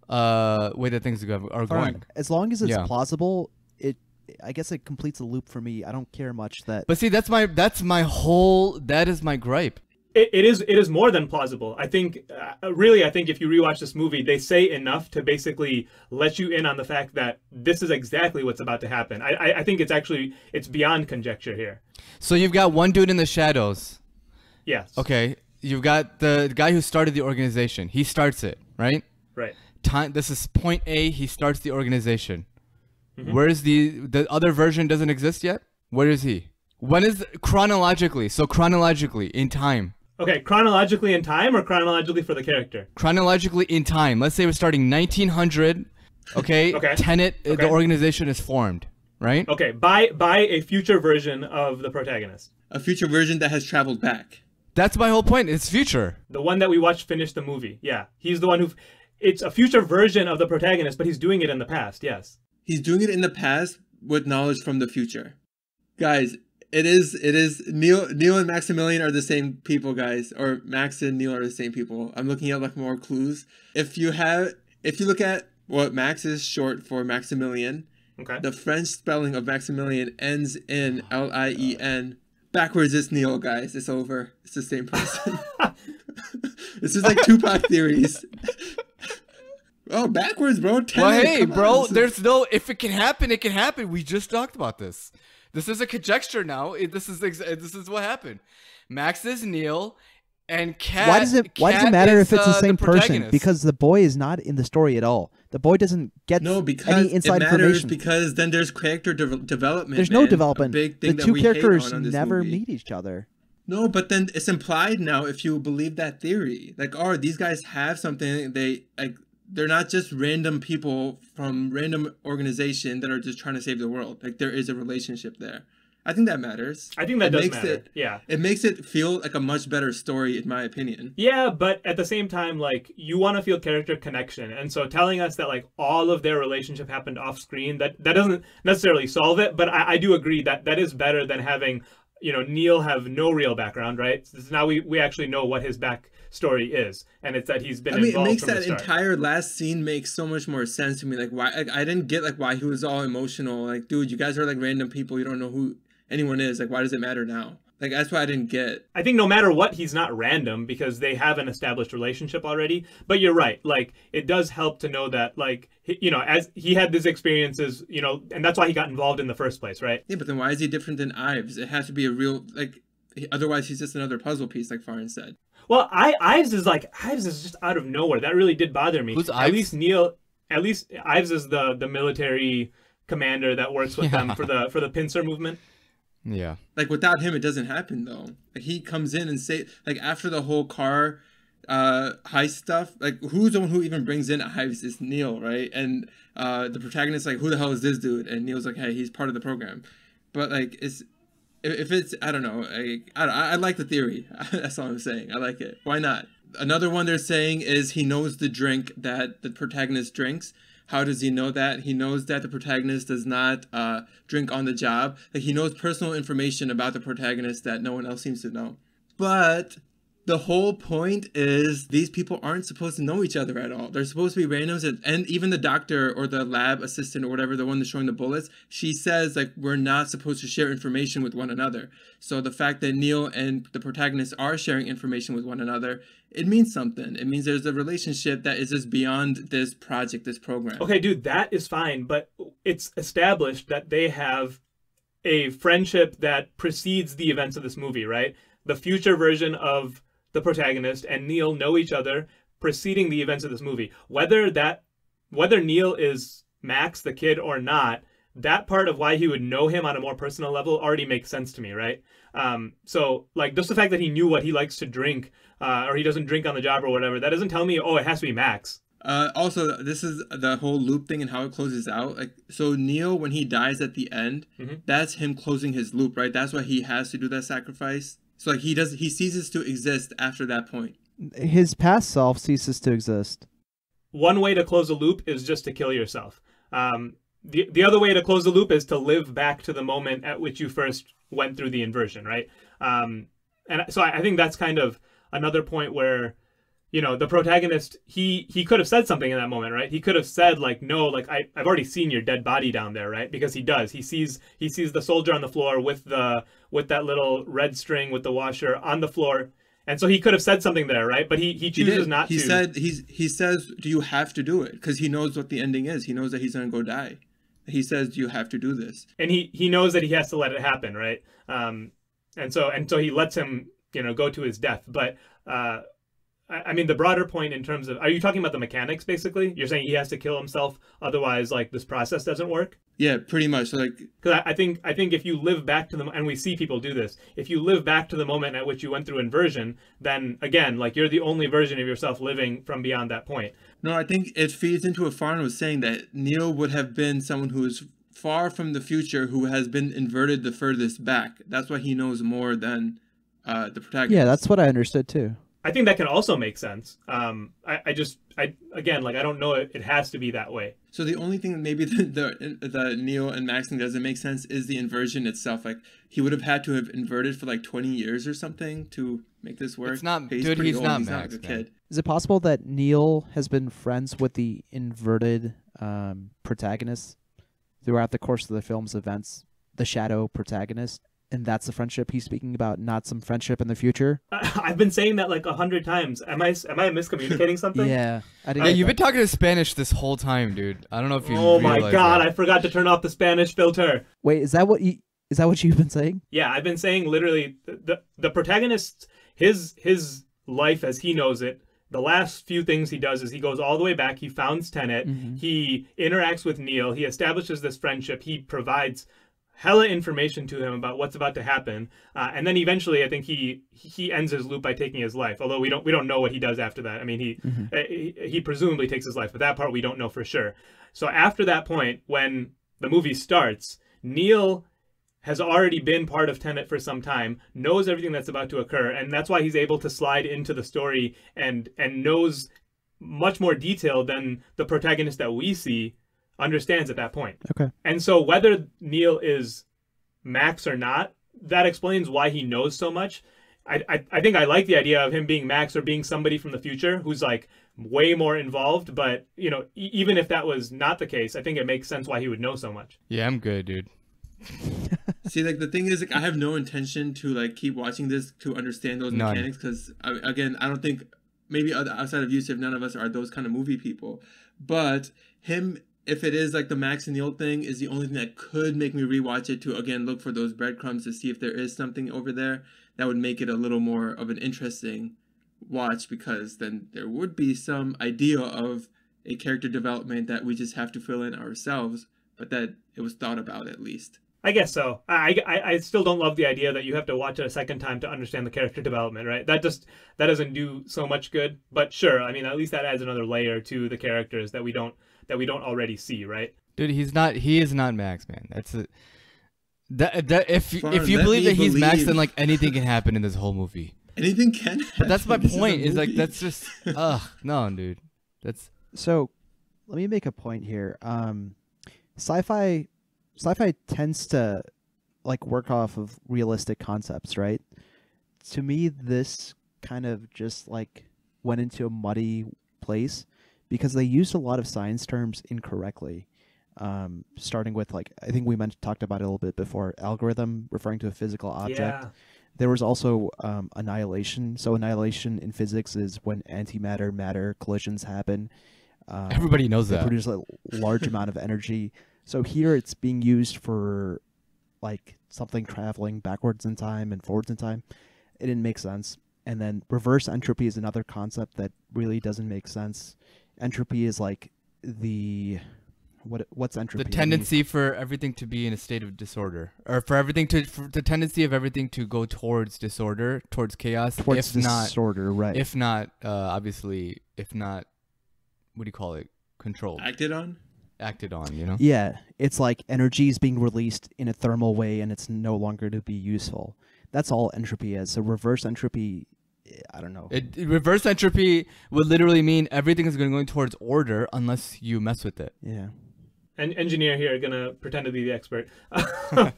way that things are going? Fine. As long as it's Yeah. plausible, I guess it completes a loop for me. I don't care much that. But see, that is my gripe. It is more than plausible. I think if you rewatch this movie, they say enough to basically let you in on the fact that this is exactly what's about to happen. I think it's beyond conjecture here. So you've got one dude in the shadows. Yes. Okay. You've got the guy who started the organization. He starts it, right? Right. This is point A. He starts the organization. Mhm. Where is the other version doesn't exist yet? Where is he? When is chronologically? So chronologically in time. Okay, chronologically in time or chronologically for the character? Chronologically in time. Let's say we're starting 1900. Okay. Okay. Tenet. Okay. The organization is formed, right? Okay, by a future version of the protagonist. A future version that has traveled back. That's my whole point. It's future. The one that we watched finish the movie. Yeah, he's the one who. It's a future version of the protagonist, but he's doing it in the past. Yes. He's doing it in the past with knowledge from the future. Guys, it is Neil and Maximilian are the same people, guys. Or Max and Neil are the same people. I'm looking at like more clues. If you look at what Max is short for Maximilian, Okay. The French spelling of Maximilian ends in Lien. Backwards is Neil, guys. It's over. It's the same person. This is like Tupac theories. Oh, backwards, bro. Tenet, Well, hey, come on. bro, This is- there's no, if it can happen, it can happen. We just talked about this. This is a conjecture now. This is what happened. Max is Neil, and Kat. Why does it Kat matter is, if it's the same person? protagonist. Because the boy is not in the story at all. The boy doesn't get No, any because inside it matters information. because then there's character development. There's no man. development. A big thing The that two we hate characters on this never movie. meet each other. No, but then it's implied now if you believe that theory. Like, oh, these guys have something. They're not just random people from random organization that are just trying to save the world. Like, there is a relationship there. I think that matters. I think that It does makes matter. Yeah. It makes it feel like a much better story, in my opinion. Yeah, but at the same time, like, you want to feel character connection, and so telling us that like all of their relationship happened off screen, that doesn't necessarily solve it. But I do agree that that is better than having, you know, Neil have no real backgroround, right? So now we actually know what his backstory is, and it's that he's been I mean, it involved makes from that the start. entire last scene make so much more sense to me. Like, why? Like, I didn't get like why he was all emotional. Like, dude, you guys are like random people. You don't know who anyone is. Like, why does it matter now? Like, that's what I didn't get. I think no matter what, he's not random because they have an established relationship already. But you're right. Like, it does help to know that, like, you know, as he had these experiences, you know, and that's why he got involved in the first place, right? Yeah, but then why is he different than Ives? It has to be a real like. Otherwise, he's just another puzzle piece, like Farron said. Well, Ives is just out of nowhere. That really did bother me. Who's At Ives? least Ives is the military commander that works with them for the pincer movement. Yeah. Like, without him, it doesn't happen though. Like, he comes in and say like after the whole car heist stuff. Like, who's the one who even brings in Ives? It's Neil, right? And the protagonist like, who the hell is this dude? And Neil's like, hey, he's part of the program. But like, it's if it's I don't know. I like the theory. That's all I'm saying. I like it. Why not? Another one they're saying is he knows the drink that the protagonist drinks. How does he know that? He knows that the protagonist does not drink on the job. Like, he knows personal information about the protagonist that no one else seems to know. But the whole point is these people aren't supposed to know each other at all. They're supposed to be randoms. And even the doctor or the lab assistant or whatever, the one that's showing the bullets, she says, like, we're not supposed to share information with one another. So the fact that Neil and the protagonist are sharing information with one another, it means something. It means there's a relationship that is just beyond this project, this program. Okay, dude, that is fine, but it's established that they have a friendship that precedes the events of this movie, right? The future version of the protagonist and Neil know each other preceding the events of this movie. Whether Neil is Max, the kid, or not, that part of why he would know him on a more personal level already makes sense to me, right? So, like, just the fact that he knew what he likes to drink, or he doesn't drink on the job or whatever, that doesn't tell me, oh, it has to be Max. Also, this is the whole loop thing and how it closes out. Like, so Neil, when he dies at the end, that's him closing his loop, right? That's why he has to do that sacrifice. So, like, he ceases to exist after that point. His past self ceases to exist. One way to close a loop is just to kill yourself. The other way to close the loop is to live back to the moment at which you first went through the inversion, right? And so I think that's kind of another point where, you know, the protagonist, he could have said something in that moment, right? He could have said, like, no, like, I've already seen your dead body down there, right? Because he does. He sees the soldier on the floor with that little red string with the washer on the floor. And so he could have said something there, right? But he chooses not to. He says, do you have to do it? Because he knows what the ending is. He knows that he's going to go die. He says, you have to do this. And he knows that he has to let it happen, right? And so he lets him, you know, go to his death. But I mean, the broader point in terms of, are you talking about the mechanics, basically? You're saying he has to kill himself, otherwise, like, this process doesn't work? Yeah, pretty much. So, like, because I think if you live back to the, and we see people do this, if you live back to the moment at which you went through inversion, then again, like, you're the only version of yourself living from beyond that point. No, I think it feeds into what Farn was saying, that Neil would have been someone who is far from the future, who has been inverted the furthest back. That's why he knows more than the protagonist. Yeah, that's what I understood too. I think that can also make sense. Again, like, I don't know it has to be that way. So the only thing that maybe the Neo and Max thing doesn't make sense is the inversion itself. Like, he would have had to have inverted for like 20 years or something to make this work. It's not, He's dude, pretty he's old. not He's Max, not a man. kid. Is it possible that Neil has been friends with the inverted protagonist throughout the course of the film's events the shadow protagonist, and that's the friendship he's speaking about, not some friendship in the future. I've been saying that like 100 times. Am I miscommunicating something? Yeah, I didn't. Yeah, get you've that. been talking to Spanish this whole time, dude. I don't know if you. Oh my realize god, that. I forgot to turn off the Spanish filter. Wait, is that what you've been saying? Yeah, I've been saying literally the protagonist, his life as he knows it, the last few things he does is he goes all the way back, he founds Tenet, he interacts with Neil, he establishes this friendship, he provides hella information to him about what's about to happen, and then eventually I think he ends his loop by taking his life, although we don't know what he does after that. I mean, he presumably takes his life, but that part we don't know for sure. So after that point, when the movie starts, Neil has already been part of Tenet for some time, knows everything that's about to occur, and that's why he's able to slide into the story and knows much more detail than the protagonist that we see understands at that point. Okay. And so whether Neil is Max or not, that explains why he knows so much. I think I like the idea of him being Max or being somebody from the future who's like way more involved, but you know, even if that was not the case, I think it makes sense why he would know so much. Yeah, I'm good, dude. See, like, the thing is, like, I have no intention to, like, keep watching this to understand those None. mechanics, because, again, I don't think, maybe outside of Yusuf, none of us are those kind of movie people. But him, if it is, like, the Max and Neil thing, is the only thing that could make me rewatch it to, again, look for those breadcrumbs to see if there is something over there that would make it a little more of an interesting watch, because then there would be some idea of a character development that we just have to fill in ourselves, but that it was thought about at least. I guess so. I still don't love the idea that you have to watch it a second time to understand the character development, right? That doesn't do so much good. But sure, I mean, at least that adds another layer to the characters that we don't already see, right? Dude, he is not Max, man. That's a if you Fine, believe that he's Max, believe. then like anything can happen in this whole movie. Anything can happen. But that's my This is a point. Is like movie. that's just no, dude. That's So, let me make a point here. Sci-fi tends to like work off of realistic concepts, right? To me, this kind of just like went into a muddy place because they used a lot of science terms incorrectly. Starting with, like, I think we talked about it a little bit before, algorithm referring to a physical object. Yeah. There was also annihilation. So annihilation in physics is when antimatter matter collisions happen. everybody knows They that. produce a large amount of energy. So here it's being used for like something traveling backwards in time and forwards in time. It didn't make sense. And then reverse entropy is another concept that really doesn't make sense. Entropy is like what's entropy? The tendency for everything to be in a state of disorder, or for the tendency of everything to go towards disorder, towards chaos. Towards if not, disorder, right? if not, obviously, if not, what do you call it? Controlled, Acted on? acted on. You know. Yeah, it's like energy is being released in a thermal way and it's no longer to be useful. That's all entropy is. So reverse entropy, I don't know. Reverse entropy would literally mean everything is going towards order unless you mess with it. Yeah. An engineer here gonna pretend to be the expert. I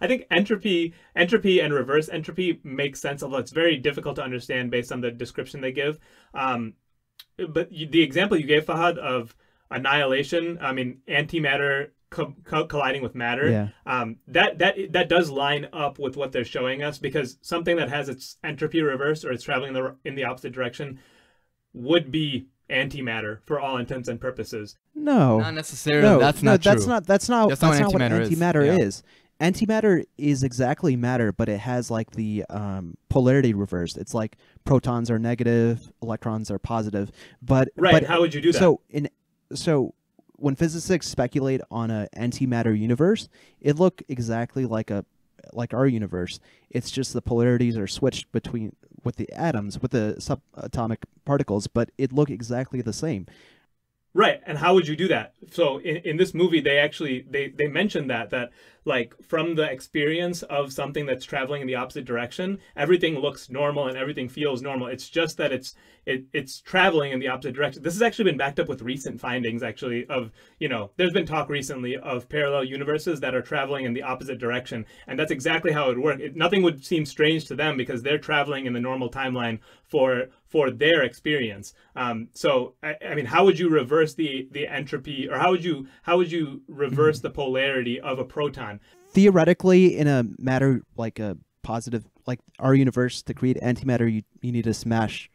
think entropy and reverse entropy makes sense, although it's very difficult to understand based on the description they give. But the example you gave, Fahad, of annihilation, I mean, antimatter colliding with matter, that does line up with what they're showing us, because something that has its entropy reversed or it's traveling in the opposite direction would be antimatter for all intents and purposes. No. Not necessarily. That's not true. That's not what antimatter Yeah. is. Antimatter is exactly matter, but it has like the polarity reversed. It's like protons are negative, electrons are positive. But How would you do that? So when physicists speculate on an antimatter universe, it look exactly like our universe. It's just the polarities are switched with the atoms, with the subatomic particles, but it look exactly the same. Right, and how would you do that? So in this movie, they mentioned that like from the experience of something that's traveling in the opposite direction, everything looks normal and everything feels normal. It's just that it's traveling in the opposite direction. This has actually been backed up with recent findings, actually, of, there's been talk recently of parallel universes that are traveling in the opposite direction, and that's exactly how it would work. Nothing would seem strange to them because they're traveling in the normal timeline for their experience. So I mean, how would you reverse the entropy, or how would you reverse the polarity of a proton? Theoretically, in a matter like a positive, like our universe, to create antimatter, you need to smash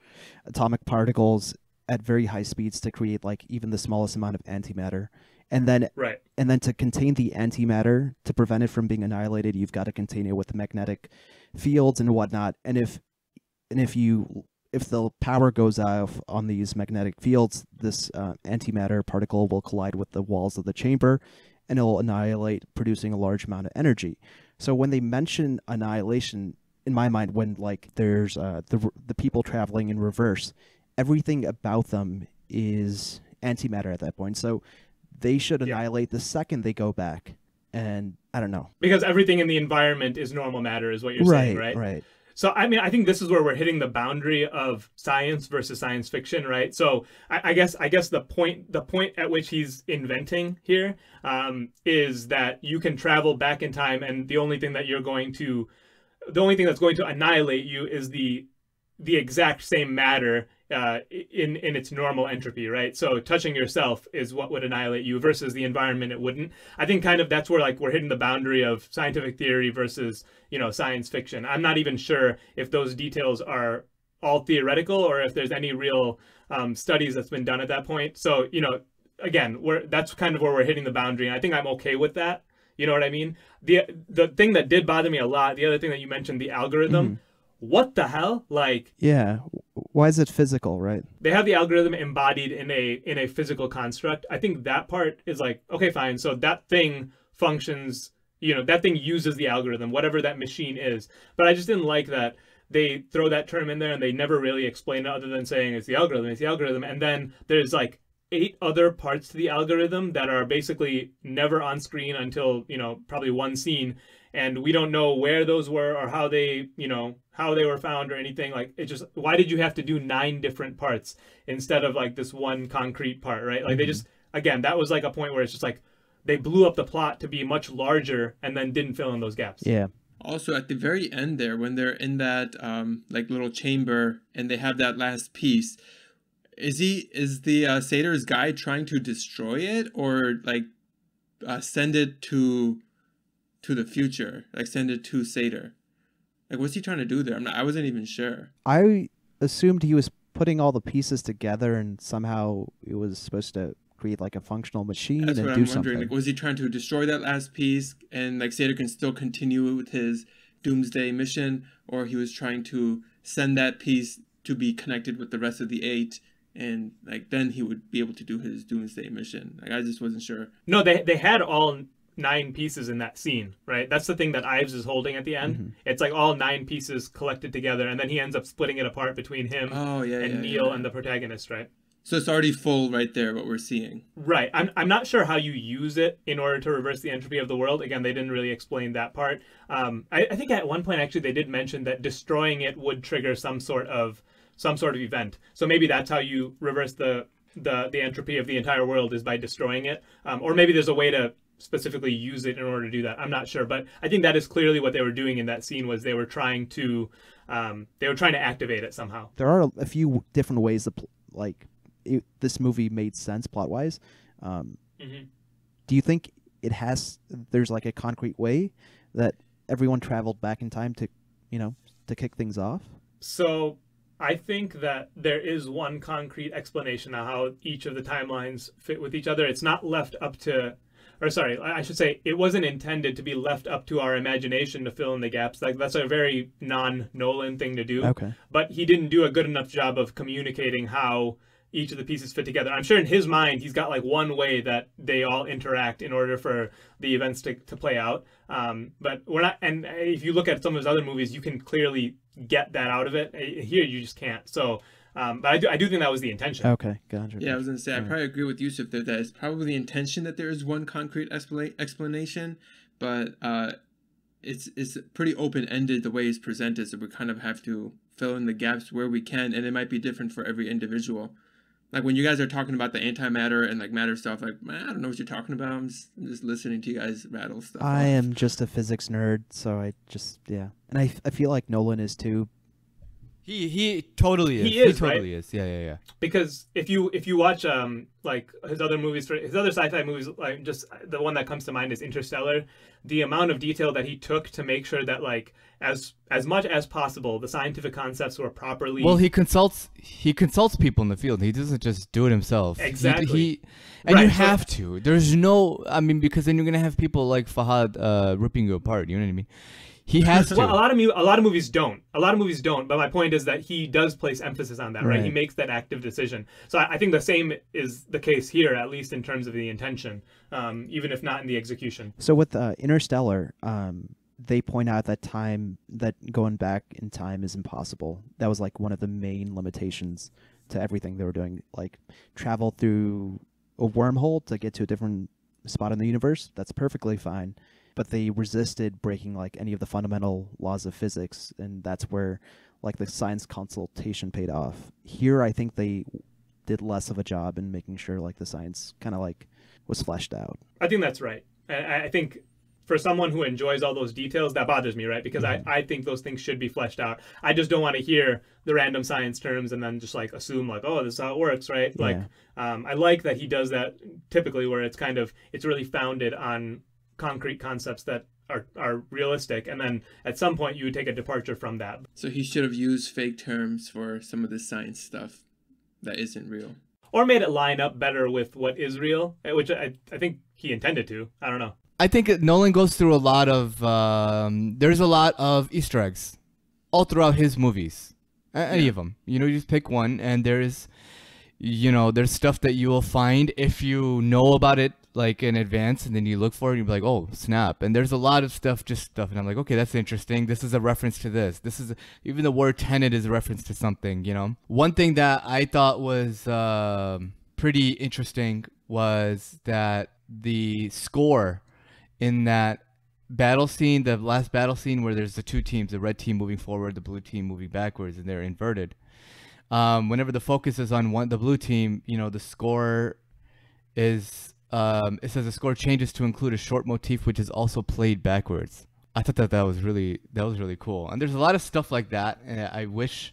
atomic particles at very high speeds to create like even the smallest amount of antimatter. And then right. And then to contain the antimatter, to prevent it from being annihilated, you've got to contain it with the magnetic fields and whatnot. And if the power goes off on these magnetic fields, this antimatter particle will collide with the walls of the chamber, and it will annihilate, producing a large amount of energy. So when they mention annihilation, in my mind, when like there's the people traveling in reverse, everything about them is antimatter at that point. So they should annihilate the second they go back. And I don't know. Because everything in the environment is normal matter, is what you're saying, right? Right. So, I mean, I think this is where we're hitting the boundary of science versus science fiction, right? So, I guess the point at which he's inventing here is that you can travel back in time, and the only thing that's going to annihilate you is the exact same matter in its normal entropy, right? So touching yourself is what would annihilate you versus the environment, it wouldn't. I think kind of that's where like we're hitting the boundary of scientific theory versus, science fiction. I'm not even sure if those details are all theoretical or if there's any real studies that's been done at that point. So, again, that's kind of where we're hitting the boundary, and I think I'm okay with that. You know what I mean? The thing that did bother me a lot, the other thing that you mentioned, the algorithm, what the hell? Like, yeah, why is it physical, right? They have the algorithm embodied in a physical construct. I think that part is like, okay, fine. So that thing functions, that thing uses the algorithm, whatever that machine is. But I just didn't like that they throw that term in there and they never really explain it other than saying it's the algorithm. And then there's like 8 other parts to the algorithm that are basically never on screen until, probably one scene. And we don't know where those were or how they were found or anything. Like, it just, why did you have to do 9 different parts instead of like this one concrete part, right? Like they just, again, that was like a point where it's just like they blew up the plot to be much larger and then didn't fill in those gaps. Yeah. Also, at the very end there, when they're in that like little chamber and they have that last piece, is the Sator's guy trying to destroy it or like send it to the future, like send it to Sator? Like, what's he trying to do there? I wasn't even sure. I assumed he was putting all the pieces together and somehow it was supposed to create like a functional machine. That's and what do I'm something. wondering. Like, was he trying to destroy that last piece and like Sator can still continue with his doomsday mission, or he was trying to send that piece to be connected with the rest of the 8 and like then he would be able to do his doomsday mission? Like, I just wasn't sure. No, they had all 9 pieces in that scene, right? That's the thing that Ives is holding at the end. It's like all 9 pieces collected together, and then he ends up splitting it apart between him and Neil and the protagonist, right? So it's already full right there, what we're seeing. Right. I'm not sure how you use it in order to reverse the entropy of the world. Again, they didn't really explain that part. I think at one point actually they did mention that destroying it would trigger some sort of event. So maybe that's how you reverse the entropy of the entire world, is by destroying it. Or maybe there's a way to specifically use it in order to do that. I'm not sure, but I think that is clearly what they were doing in that scene, was they were trying to activate it somehow. There are a few different ways that this movie made sense plot wise. Do you think there's like a concrete way that everyone traveled back in time to kick things off? So I think that there is one concrete explanation of how each of the timelines fit with each other. It's not left up to, or sorry, I should say it wasn't intended to be left up to our imagination to fill in the gaps. Like, that's a very non-Nolan thing to do. Okay. But he didn't do a good enough job of communicating how each of the pieces fit together. I'm sure in his mind, he's got like one way that they all interact in order for the events to play out. But we're not, and if you look at some of his other movies, you can clearly get that out of it. Here, you just can't. So, but I do think that was the intention. Okay, gotcha. Yeah, I was going to say, I probably agree with Yusuf that is probably the intention that there is one concrete explanation, but it's pretty open-ended the way it's presented, so we kind of have to fill in the gaps where we can, and it might be different for every individual. Like when you guys are talking about the antimatter and like matter stuff, like, man, I don't know what you're talking about. I'm just listening to you guys rattle stuff I off. am just a physics nerd, so I just and I feel like Nolan is too. He totally is. He is, totally right? is. Yeah. Because if you watch like his other movies, his other sci-fi movies, like just the one that comes to mind is Interstellar, the amount of detail that he took to make sure that like as much as possible the scientific concepts were properly. Well, he consults people in the field. He doesn't just do it himself. Exactly. And Right, you so- have to. There's no, I mean, because then you're gonna have people like Fahad ripping you apart. You know what I mean? He has to. Well, a lot of movies don't. A lot of movies don't. But my point is that he does place emphasis on that, right? He Right. makes that active decision. So I think the same is the case here, at least in terms of the intention, even if not in the execution. So with Interstellar, they point out that going back in time is impossible. That was like one of the main limitations to everything they were doing, like travel through a wormhole to get to a different spot in the universe. That's perfectly fine. But they resisted breaking like any of the fundamental laws of physics, and that's where like the science consultation paid off. Here, I think they did less of a job in making sure like the science kind of like was fleshed out. I think that's right. And I think for someone who enjoys all those details, that bothers me, right? Because I think those things should be fleshed out. I just don't want to hear the random science terms and then just like assume like, oh, this is how it works, right? Yeah. Like, I like that he does that typically where it's really founded on concrete concepts that are realistic, and then at some point you would take a departure from that. So he should have used fake terms for some of the science stuff that isn't real. Or made it line up better with what is real, which I think he intended to. I don't know. I think Nolan goes through a lot of. There's a lot of Easter eggs all throughout his movies. Any of them, you just pick one, and there's stuff that you will find if you know about it like in advance, and then you look for it and you'll be like, oh snap. And there's a lot of stuff, and I'm like, okay, that's interesting. This is a reference to this. Even the word Tenet is a reference to something. One thing that I thought was pretty interesting was that the score in that battle scene, the last battle scene where there's the two teams, the red team moving forward, the blue team moving backwards, and they're inverted. Whenever the focus is on the blue team, the score is it says the score changes to include a short motif which is also played backwards. I thought that was really cool. And there's a lot of stuff like that, and I wish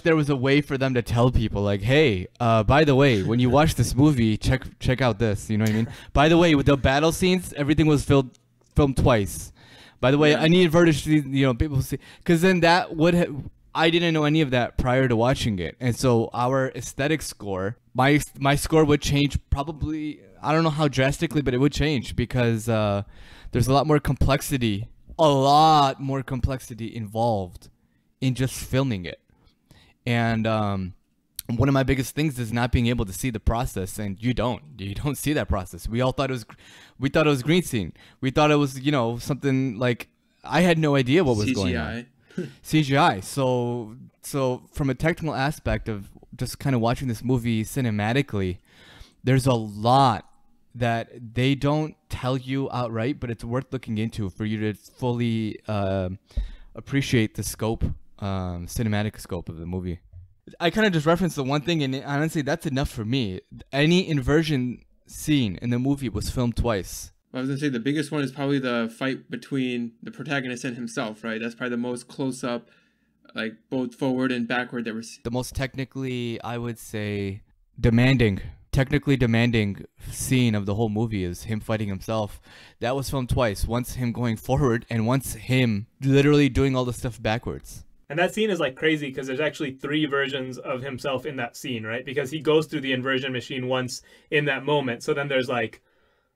there was a way for them to tell people like, hey, by the way, when you watch this movie, check out this. You know what I mean? By the way, with the battle scenes, everything was filmed twice. By the way, I need vertice, people see, because then that would have. I didn't know any of that prior to watching it, and so our aesthetic score, my score would change probably. I don't know how drastically, but it would change because there's a lot more complexity involved in just filming it, and one of my biggest things is not being able to see the process, and you don't see that process. We thought it was green scene. We thought it was something like I had no idea what was CGI. going on. CGI. So from a technical aspect of just kind of watching this movie cinematically, there's a lot that they don't tell you outright, but it's worth looking into for you to fully appreciate the scope, cinematic scope of the movie. I kind of just referenced the one thing, and honestly, that's enough for me. Any inversion scene in the movie was filmed twice. I was going to say the biggest one is probably the fight between the protagonist and himself, right? That's probably the most close-up, like both forward and backward that we're seeing. The most technically, I would say, technically demanding scene of the whole movie is him fighting himself. That was filmed twice. Once him going forward, and once him literally doing all the stuff backwards. And that scene is like crazy because there's actually 3 versions of himself in that scene, right? Because he goes through the inversion machine once in that moment. So then there's like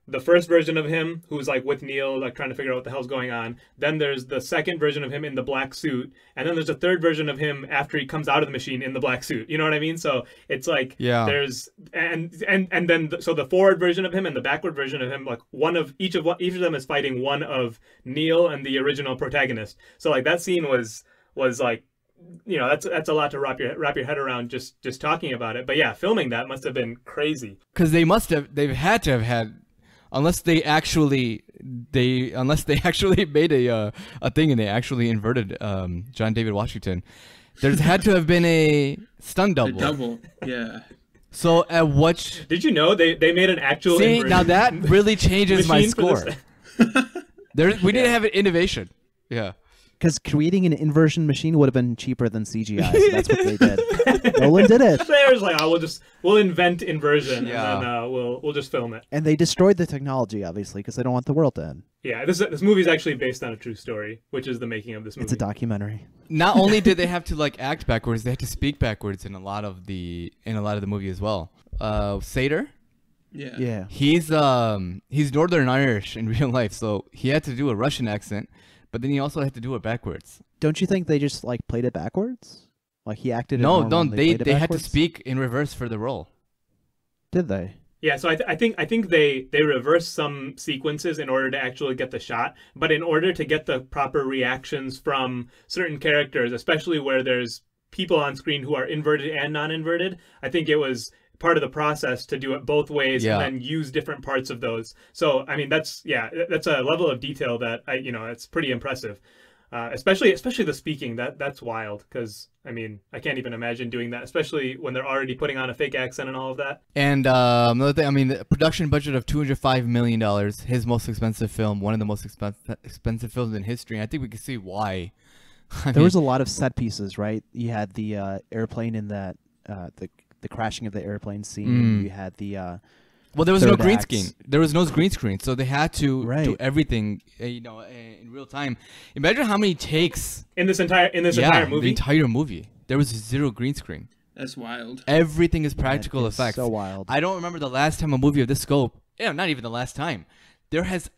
the first version of him who's like with Neil, like trying to figure out what the hell's going on. Then there's the second version of him in the black suit. And then there's a third version of him after he comes out of the machine in the black suit. You know what I mean? So it's like, there's, and then, so the forward version of him and the backward version of him, like each of them is fighting one of Neil and the original protagonist. So like that scene was like, that's a lot to wrap your head around just talking about it. But yeah, filming that must have been crazy. Because they've had to have had, unless they actually unless they actually made a thing and they actually inverted John David Washington, there's had to have been a stunt double. A double, yeah. So at what? Did you know they made an actual? See, now that really changes my machine for score. this? We didn't have an innovation. Yeah. Because creating an inversion machine would have been cheaper than CGI. So that's what they did. Nolan did it. There's like, oh, we'll invent inversion Yeah. and then we'll just film it. And they destroyed the technology, obviously, because they don't want the world to end. Yeah, this movie is actually based on a true story, which is the making of this movie. It's a documentary. Not only did they have to like act backwards, they had to speak backwards in a lot of the movie as well. Sater, Yeah. Yeah. he's Northern Irish in real life, so he had to do a Russian accent, but then he also had to do it backwards. Don't you think they just like played it backwards? Like he acted it No, normal and they played it had to backwards? speak in reverse for the role. Did they? Yeah, so I think they reverse some sequences in order to actually get the shot, but in order to get the proper reactions from certain characters, especially where there's people on screen who are inverted and non-inverted, I think it was part of the process to do it both ways Yeah. and then use different parts of those. So I mean that's a level of detail that it's pretty impressive. Especially the speaking, that's wild, because I mean I can't even imagine doing that, especially when they're already putting on a fake accent and all of that. And another thing, I mean, the production budget of $205 million, his most expensive film, one of the most expensive films in history. And I think we can see why. There was a lot of set pieces, right? You had the airplane in that the crashing of the airplane scene. You had the well, there was no third green act. screen. There was no green screen, so they had to do Right. everything, in real time. Imagine how many takes. In this entire The movie. entire movie. There was zero green screen. That's wild. Everything is practical That is effects. so wild. I don't remember the last time a movie of this scope. Yeah, not even the last time. There has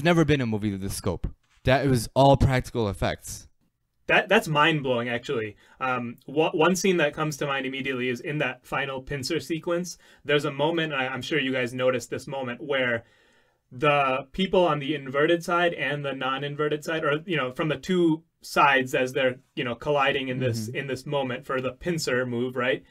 never been a movie of this scope. That it was all practical effects. That's mind blowing, actually. One scene that comes to mind immediately is in that final pincer sequence. There's a moment, and I'm sure you guys noticed this moment, where the people on the inverted side and the non-inverted side, or from the two sides as they're colliding in this moment for the pincer move, right?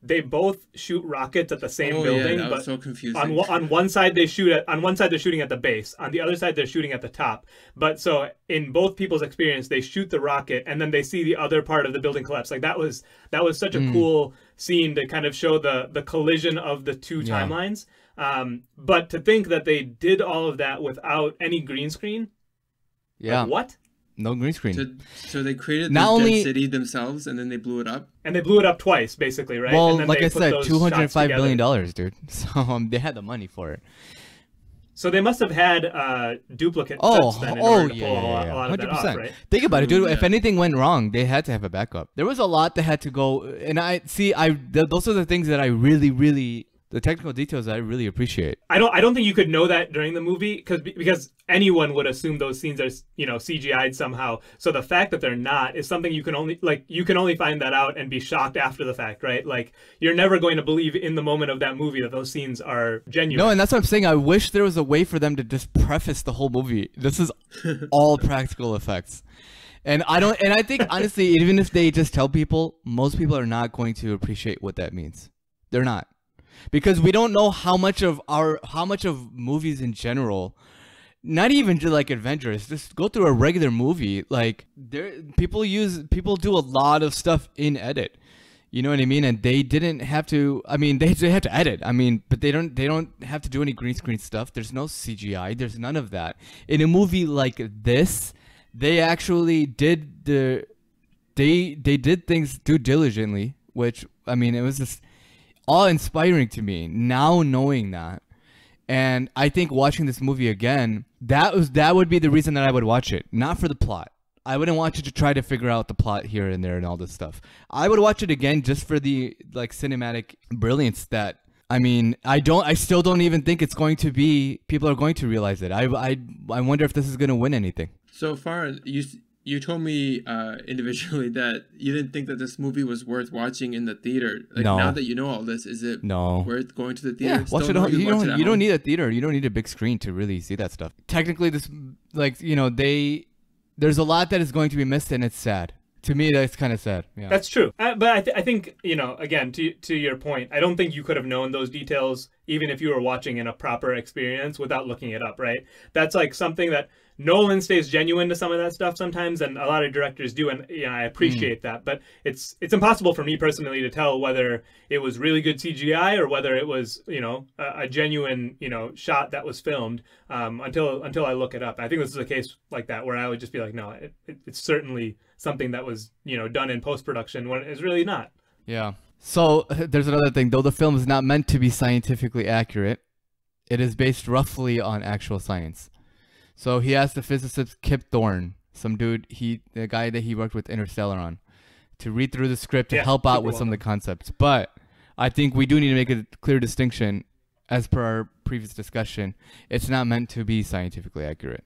They both shoot rockets at the same building, that but was so confusing. on one side they're shooting at the base, on the other side they're shooting at the top. But so in both people's experience, they shoot the rocket and then they see the other part of the building collapse. Like that was such a cool scene to kind of show the collision of the two timelines. But to think that they did all of that without any green screen, Yeah. like, what? No green screen. So they created Not this only- dead city themselves, and then they blew it up. And they blew it up twice, basically, right? Well, and then like they I put said, those $205 shots billion, together. dude. So they had the money for it. So they must have had duplicate sets then in order to pull a lot of that off, right? Think about it, dude. Yeah. If anything went wrong, they had to have a backup. There was a lot that had to go, and those are the things that I really, the technical details that I really appreciate. I don't think you could know that during the movie because anyone would assume those scenes are CGI'd somehow. So the fact that they're not is something you can only find that out and be shocked after the fact, right? Like you're never going to believe in the moment of that movie that those scenes are genuine. No, and that's what I'm saying. I wish there was a way for them to just preface the whole movie. This is all practical effects. And I think honestly, even if they just tell people, most people are not going to appreciate what that means. They're not. Because we don't know how much of movies in general, not even just like Avengers, just go through a regular movie. Like people do a lot of stuff in edit. You know what I mean? And they didn't have to. I mean, they have to edit. I mean, but they don't have to do any green screen stuff. There's no CGI. There's none of that. In a movie like this, they actually did they did things due diligently, which I mean, it was just awe-inspiring to me now knowing that. And I think watching this movie again, that would be the reason that I would watch it, not for the plot. I wouldn't watch it to try to figure out the plot here and there and all this stuff. I would watch it again just for the like cinematic brilliance that, I mean, I still don't even think it's going to be, people are going to realize it. I wonder if this is going to win anything. So far, you told me individually that you didn't think that this movie was worth watching in the theater. Like No. now that you know all this, is it worth going to the theater? Yeah, watch Still it. no, You watch it don't. at You don't home? need a theater. You don't need a big screen to really see that stuff. Technically, this, like, there's a lot that is going to be missed, and it's sad To me, that's kind of sad. Yeah. That's true. But I think, again, to your point, I don't think you could have known those details even if you were watching in a proper experience without looking it up, right? That's like something that Nolan stays genuine to some of that stuff sometimes, and a lot of directors do, and I appreciate that. But it's impossible for me personally to tell whether it was really good CGI or whether it was a genuine shot that was filmed until I look it up. I think this is a case like that where I would just be like, no, it's certainly something that was done in post production when it's really not. Yeah. So there's another thing. Though the film is not meant to be scientifically accurate, it is based roughly on actual science. So he asked the physicist Kip Thorne, some dude, the guy that he worked with Interstellar on, to read through the script to help out with some of the concepts. But I think we do need to make a clear distinction, as per our previous discussion. It's not meant to be scientifically accurate.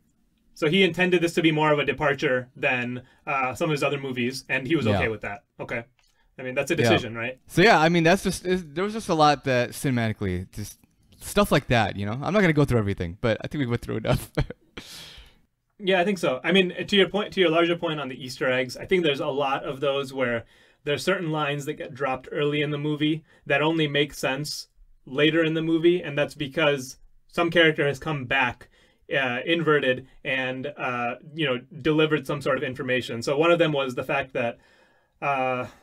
So he intended this to be more of a departure than some of his other movies, and he was okay with that. Okay. I mean, that's a decision, right? So yeah, I mean, there was just a lot that cinematically, just stuff like that, I'm not going to go through everything, but I think we went through enough. Yeah, I think so. I mean, to your larger point on the Easter eggs, I think there's a lot of those where there's certain lines that get dropped early in the movie that only make sense later in the movie, and that's because some character has come back inverted and delivered some sort of information. So one of them was the fact that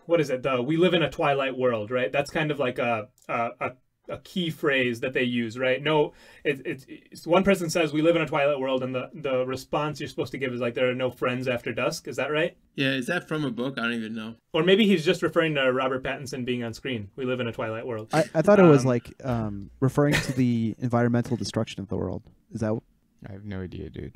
what is it? We live in a twilight world, right? That's kind of like a key phrase that they use, right? No, it's one person says we live in a twilight world, and the response you're supposed to give is like there are no friends after dusk. Is that right? Yeah, is that from a book? I don't even know. Or maybe he's just referring to Robert Pattinson being on screen. We live in a twilight world. I thought it was like referring to the environmental destruction of the world. Is that? I have no idea, dude.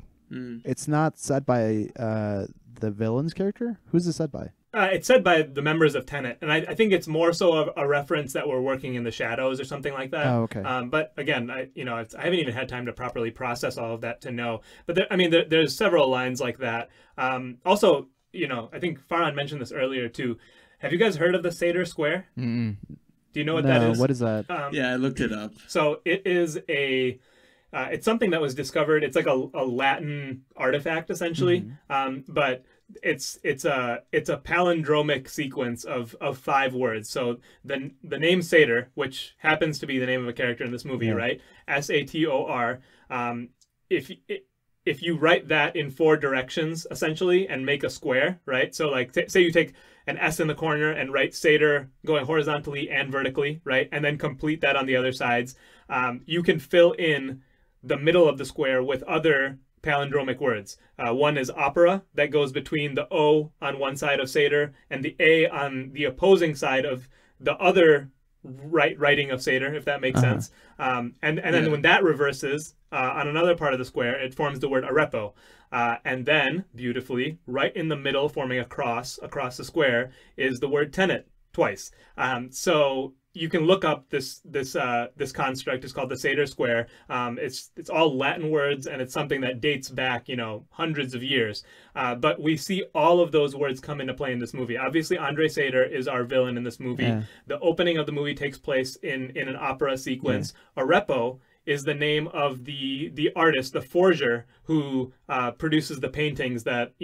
It's not said by the villain's character. Who's it said by? It's said by the members of Tenet, and I think it's more so a reference that we're working in the shadows or something like that. Oh, okay. But again, I haven't even had time to properly process all of that to know. But there's several lines like that. Also, I think Farhan mentioned this earlier too. Have you guys heard of the Seder Square? Mm-mm. Do you know what that is? What is that? Yeah, I looked it up. So it is it's something that was discovered. It's like a Latin artifact essentially, but it's a palindromic sequence of 5 words. So the name Sator, which happens to be the name of a character in this movie, right? Sator. If you write that in 4 directions essentially and make a square, right? So like say you take an S in the corner and write Sator going horizontally and vertically, right? And then complete that on the other sides. You can fill in the middle of the square with other palindromic words. One is opera, that goes between the O on one side of Sator and the A on the opposing side of the other writing of Sator, if that makes sense. And then when that reverses on another part of the square, it forms the word arepo. And then, beautifully, right in the middle, forming a cross across the square, is the word tenet twice. So you can look up this construct. It's called the Seder Square. It's all Latin words, and it's something that dates back, hundreds of years. But we see all of those words come into play in this movie. Obviously, Andre Sator is our villain in this movie. Yeah. The opening of the movie takes place in an opera sequence. Yeah. Arepo is the name of the artist, the forger, who produces the paintings that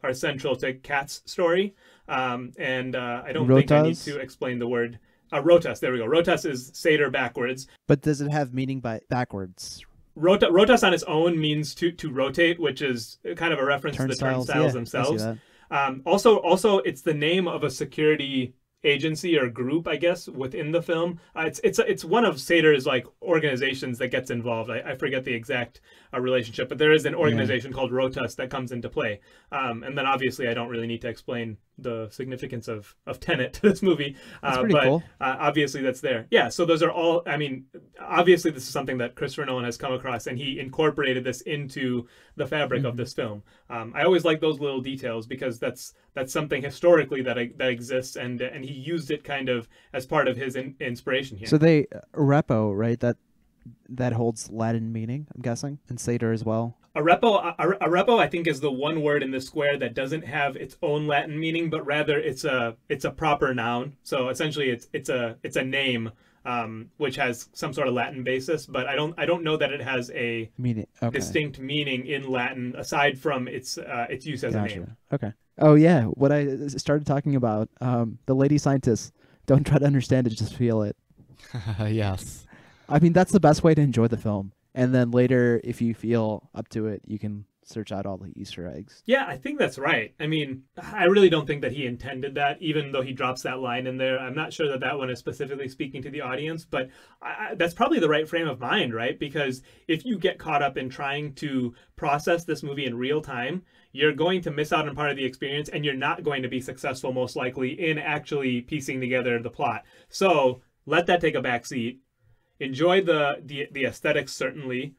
are central to Kat's story. I don't think I need to explain the word. Rotas, there we go. Rotas is Sator backwards. But does it have meaning by backwards? Rotas on its own means to rotate, which is kind of a reference to the turnstiles themselves. Also, it's the name of a security agency or group, I guess, within the film. It's one of Sator's like organizations that gets involved. I forget the exact relationship, but there is an organization called Rotas that comes into play. And then obviously I don't really need to explain the significance of Tenet to this movie. That's pretty cool. Obviously that's there. Yeah, so those are all, obviously this is something that Christopher Nolan has come across, and he incorporated this into the fabric of this film. I always like those little details because that's something historically that exists, and he used it kind of as part of his inspiration here. So they repo, right? That holds Latin meaning, I'm guessing, and Sator as well. Arepo, I think, is the one word in the square that doesn't have its own Latin meaning, but rather it's a proper noun. So essentially, it's a name, which has some sort of Latin basis. But I don't know that it has a distinct meaning in Latin aside from its use as a name. Okay. Oh yeah, what I started talking about, the lady scientists, don't try to understand it, just feel it. Yes. I mean, that's the best way to enjoy the film. And then later, if you feel up to it, you can search out all the Easter eggs. Yeah, I think that's right. I mean, I really don't think that he intended that, even though he drops that line in there. I'm not sure that that one is specifically speaking to the audience, but that's probably the right frame of mind, right? Because if you get caught up in trying to process this movie in real time, you're going to miss out on part of the experience, and you're not going to be successful, most likely, in actually piecing together the plot. So let that take a back seat. Enjoy the aesthetics, certainly.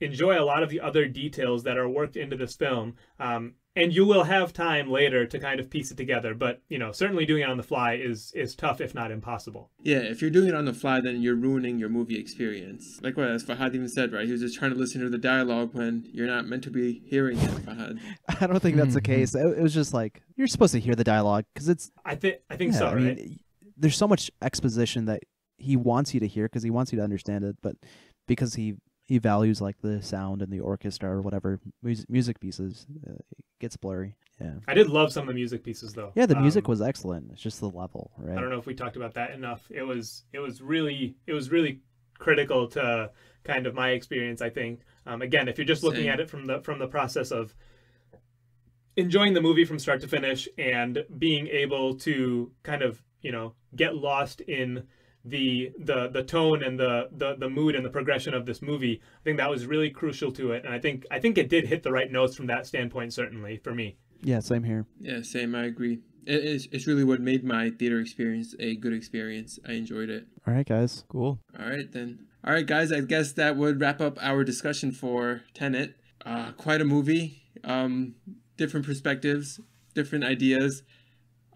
Enjoy a lot of the other details that are worked into this film, and you will have time later to kind of piece it together. But certainly doing it on the fly is tough, if not impossible. Yeah, if you're doing it on the fly, then you're ruining your movie experience. Like what Fahad even said, right? He was just trying to listen to the dialogue when you're not meant to be hearing it, Fahad. I don't think that's the case. It was just like, you're supposed to hear the dialogue because it's. I think Yeah, so, I right? mean, there's so much exposition that he wants you to hear because he wants you to understand it, but because he values like the sound and the orchestra or whatever music pieces, it gets blurry. Yeah. I did love some of the music pieces, though. Yeah, the music was excellent. It's just the level, right? I don't know if we talked about that enough. It was really critical to kind of my experience, I think. Again, if you're just looking at it from the process of enjoying the movie from start to finish and being able to kind of get lost in the tone and the mood and the progression of this movie, I think that was really crucial to it. And I think it did hit the right notes from that standpoint, certainly for me. Yeah, same here. Yeah, same. I agree. It's really what made my theater experience a good experience. I enjoyed it. All right, guys. Cool. All right, then. All right, guys, I guess that would wrap up our discussion for Tenet. Quite a movie. Different perspectives, different ideas.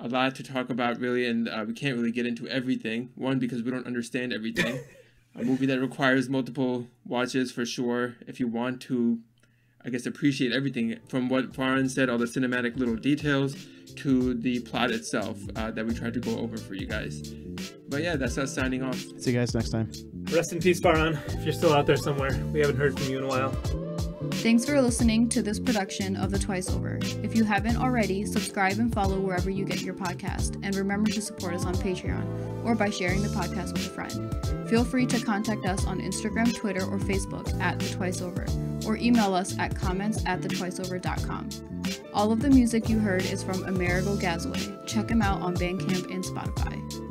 A lot to talk about, really, and we can't really get into everything. One, because we don't understand everything. A movie that requires multiple watches for sure if you want to, I guess, appreciate everything from what Farhan said, all the cinematic little details, to the plot itself that we tried to go over for you guys. But yeah, that's us signing off. See you guys next time. Rest in peace, Farhan, if you're still out there somewhere. We haven't heard from you in a while. Thanks for listening to this production of The Twice Over. If you haven't already, subscribe and follow wherever you get your podcast, and remember to support us on Patreon or by sharing the podcast with a friend. Feel free to contact us on Instagram, Twitter, or Facebook at The Twice Over, or email us at comments@thetwiceover.com. All of the music you heard is from Amerigo Gazaway. Check him out on Bandcamp and Spotify.